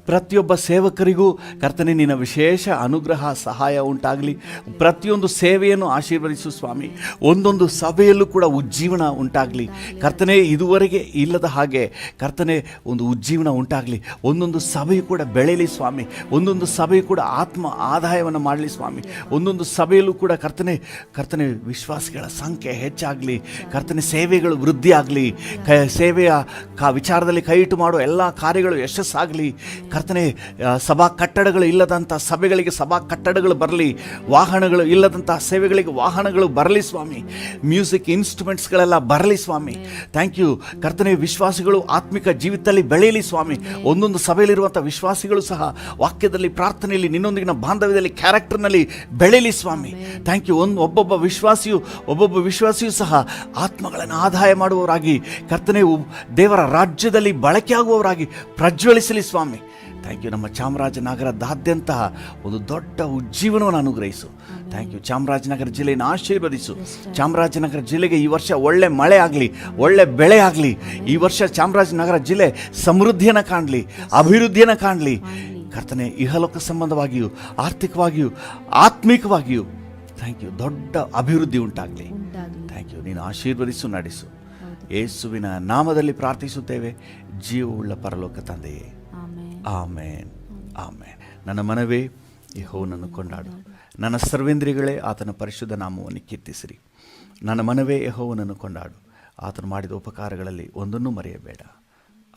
ಪ್ರತಿಯೊಬ್ಬ ಸೇವಕರಿಗೂ ಕರ್ತನೆ ನಿನ್ನ ವಿಶೇಷ ಅನುಗ್ರಹ ಸಹಾಯ ಉಂಟಾಗಲಿ. ಪ್ರತಿಯೊಂದು ಸೇವೆಯನ್ನು ಆಶೀರ್ವದಿಸು ಸ್ವಾಮಿ. ಒಂದೊಂದು ಸಭೆಯಲ್ಲೂ ಕೂಡ ಉಜ್ಜೀವನ ಉಂಟಾಗಲಿ ಕರ್ತನೆ. ಇದುವರೆಗೆ ಇಲ್ಲದ ಹಾಗೆ ಕರ್ತನೆ ಒಂದು ಉಜ್ಜೀವನ ಉಂಟಾಗಲಿ. ಒಂದೊಂದು ಸಭೆಯು ಕೂಡ ಬೆಳೆಯಲಿ ಸ್ವಾಮಿ. ಒಂದೊಂದು ಸಭೆಯು ಕೂಡ ಆತ್ಮ ಆದಾಯವನ್ನು ಮಾಡಲಿ ಸ್ವಾಮಿ. ಒಂದೊಂದು ಸಭೆಯಲ್ಲೂ ಕೂಡ ಕರ್ತನೆ ವಿಶ್ವಾಸಿಗಳ ಸಂಖ್ಯೆ ಹೆಚ್ಚಾಗಲಿ. ಕರ್ತನೆ, ಸೇವೆಗಳು ವೃದ್ಧಿ ಆಗಲಿ. ಸೇವೆಯ ವಿಚಾರದಲ್ಲಿ ಕೈ ಇಟ್ಟು ಮಾಡುವ ಎಲ್ಲ ಕಾರ್ಯಗಳು ಯಶಸ್ಸಾಗಲಿ. ಕರ್ತನೆ, ಸಭಾ ಕಟ್ಟಡಗಳು ಇಲ್ಲದಂಥ ಸಭೆಗಳಿಗೆ ಸಭಾ ಕಟ್ಟಡಗಳು ಬರಲಿ. ವಾಹನಗಳು ಇಲ್ಲದಂಥ ಸೇವೆಗಳಿಗೆ ವಾಹನಗಳು ಬರಲಿ ಸ್ವಾಮಿ. ಮ್ಯೂಸಿಕ್ ಇನ್ಸ್ಟ್ರೂಮೆಂಟ್ಸ್ಗಳೆಲ್ಲ ಬರಲಿ ಸ್ವಾಮಿ. ಥ್ಯಾಂಕ್ ಯು ಕರ್ತನೆ. ವಿಶ್ವಾಸಿಗಳು ಆತ್ಮಿಕ ಜೀವಿತದಲ್ಲಿ ಬೆಳೆಯಲಿ ಸ್ವಾಮಿ. ಒಂದೊಂದು ಸಭೆಯಲ್ಲಿರುವಂಥ ವಿಶ್ವಾಸಿಗಳು ಸಹ ವಾಕ್ಯದಲ್ಲಿ, ಪ್ರಾರ್ಥನೆಯಲ್ಲಿ, ನಿನ್ನೊಂದಿಗಿನ ಬಾಂಧವ್ಯದಲ್ಲಿ, ಕ್ಯಾರೆಕ್ಟರ್ನಲ್ಲಿ ಬೆಳೆಯಲಿ ಸ್ವಾಮಿ. Thank you. ಒಬ್ಬೊಬ್ಬ ವಿಶ್ವಾಸಿಯು ಸಹ ಆತ್ಮಗಳನ್ನು ಆದಾಯ ಮಾಡುವವರಾಗಿ ಕರ್ತನೆ, ದೇವರ ರಾಜ್ಯದಲ್ಲಿ ಬಳಕೆಯಾಗುವವರಾಗಿ ಪ್ರಜ್ವಲಿಸಲಿ ಸ್ವಾಮಿ. Thank you. ನಮ್ಮ ಚಾಮರಾಜನಗರದಾದ್ಯಂತ ಒಂದು ದೊಡ್ಡ ಉಜ್ಜೀವನವನ್ನು ಅನುಗ್ರಹಿಸು. Thank you. ಚಾಮರಾಜನಗರ ಜಿಲ್ಲೆಯನ್ನು ಆಶೀರ್ವದಿಸು. ಚಾಮರಾಜನಗರ ಜಿಲ್ಲೆಗೆ ಈ ವರ್ಷ ಒಳ್ಳೆ ಮಳೆ ಆಗಲಿ, ಒಳ್ಳೆ ಬೆಳೆ ಆಗಲಿ. ಈ ವರ್ಷ ಚಾಮರಾಜನಗರ ಜಿಲ್ಲೆ ಸಮೃದ್ಧಿಯನ್ನು ಕಾಣಲಿ, ಅಭಿವೃದ್ಧಿಯನ್ನು ಕಾಣಲಿ ಕರ್ತನೆ. ಇಹಲೋಕ ಸಂಬಂಧವಾಗಿಯೂ, ಆರ್ಥಿಕವಾಗಿಯೂ, ಆತ್ಮಿಕವಾಗಿಯೂ ಥ್ಯಾಂಕ್ ಯು. ದೊಡ್ಡ ಅಭಿವೃದ್ಧಿ ಉಂಟಾಗಲಿ. Thank you. ನೀನು ಆಶೀರ್ವದಿಸು, ನಡೆಸು. ಯೇಸುವಿನ ನಾಮದಲ್ಲಿ ಪ್ರಾರ್ಥಿಸುತ್ತೇವೆ, ಜೀವವುಳ್ಳ ಪರಲೋಕ ತಂದೆಯೇ. ಆಮೇನ್, ಆಮೇನ್. ನನ್ನ ಮನವೇ ಯೆಹೋವನನ್ನು ಕೊಂಡಾಡು, ನನ್ನ ಸರ್ವೇಂದ್ರಿಯಗಳೇ ಆತನ ಪರಿಶುದ್ಧ ನಾಮವನ್ನು ಕೀರ್ತಿಸಿರಿ. ನನ್ನ ಮನವೇ ಯೆಹೋವನನ್ನು ಕೊಂಡಾಡು, ಆತನು ಮಾಡಿದ ಉಪಕಾರಗಳಲ್ಲಿ ಒಂದನ್ನೂ ಮರೆಯಬೇಡ.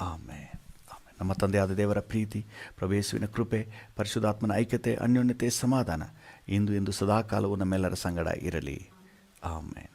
ಆಮೇನ್, ಆಮೇನ್. ನಮ್ಮ ತಂದೆಯಾದ ದೇವರ ಪ್ರೀತಿ, ಪ್ರಭು ಯೇಸುವಿನ ಕೃಪೆ, ಪರಿಶುದ್ಧಾತ್ಮನ ಐಕ್ಯತೆ, ಅನ್ಯೋನ್ಯತೆ, ಸಮಾಧಾನ ಇಂದು ಎಂದು ಸದಾಕಾಲವೂ ನಮ್ಮೆಲ್ಲರ ಸಂಗಡ ಇರಲಿ. ಆಮೇನ್.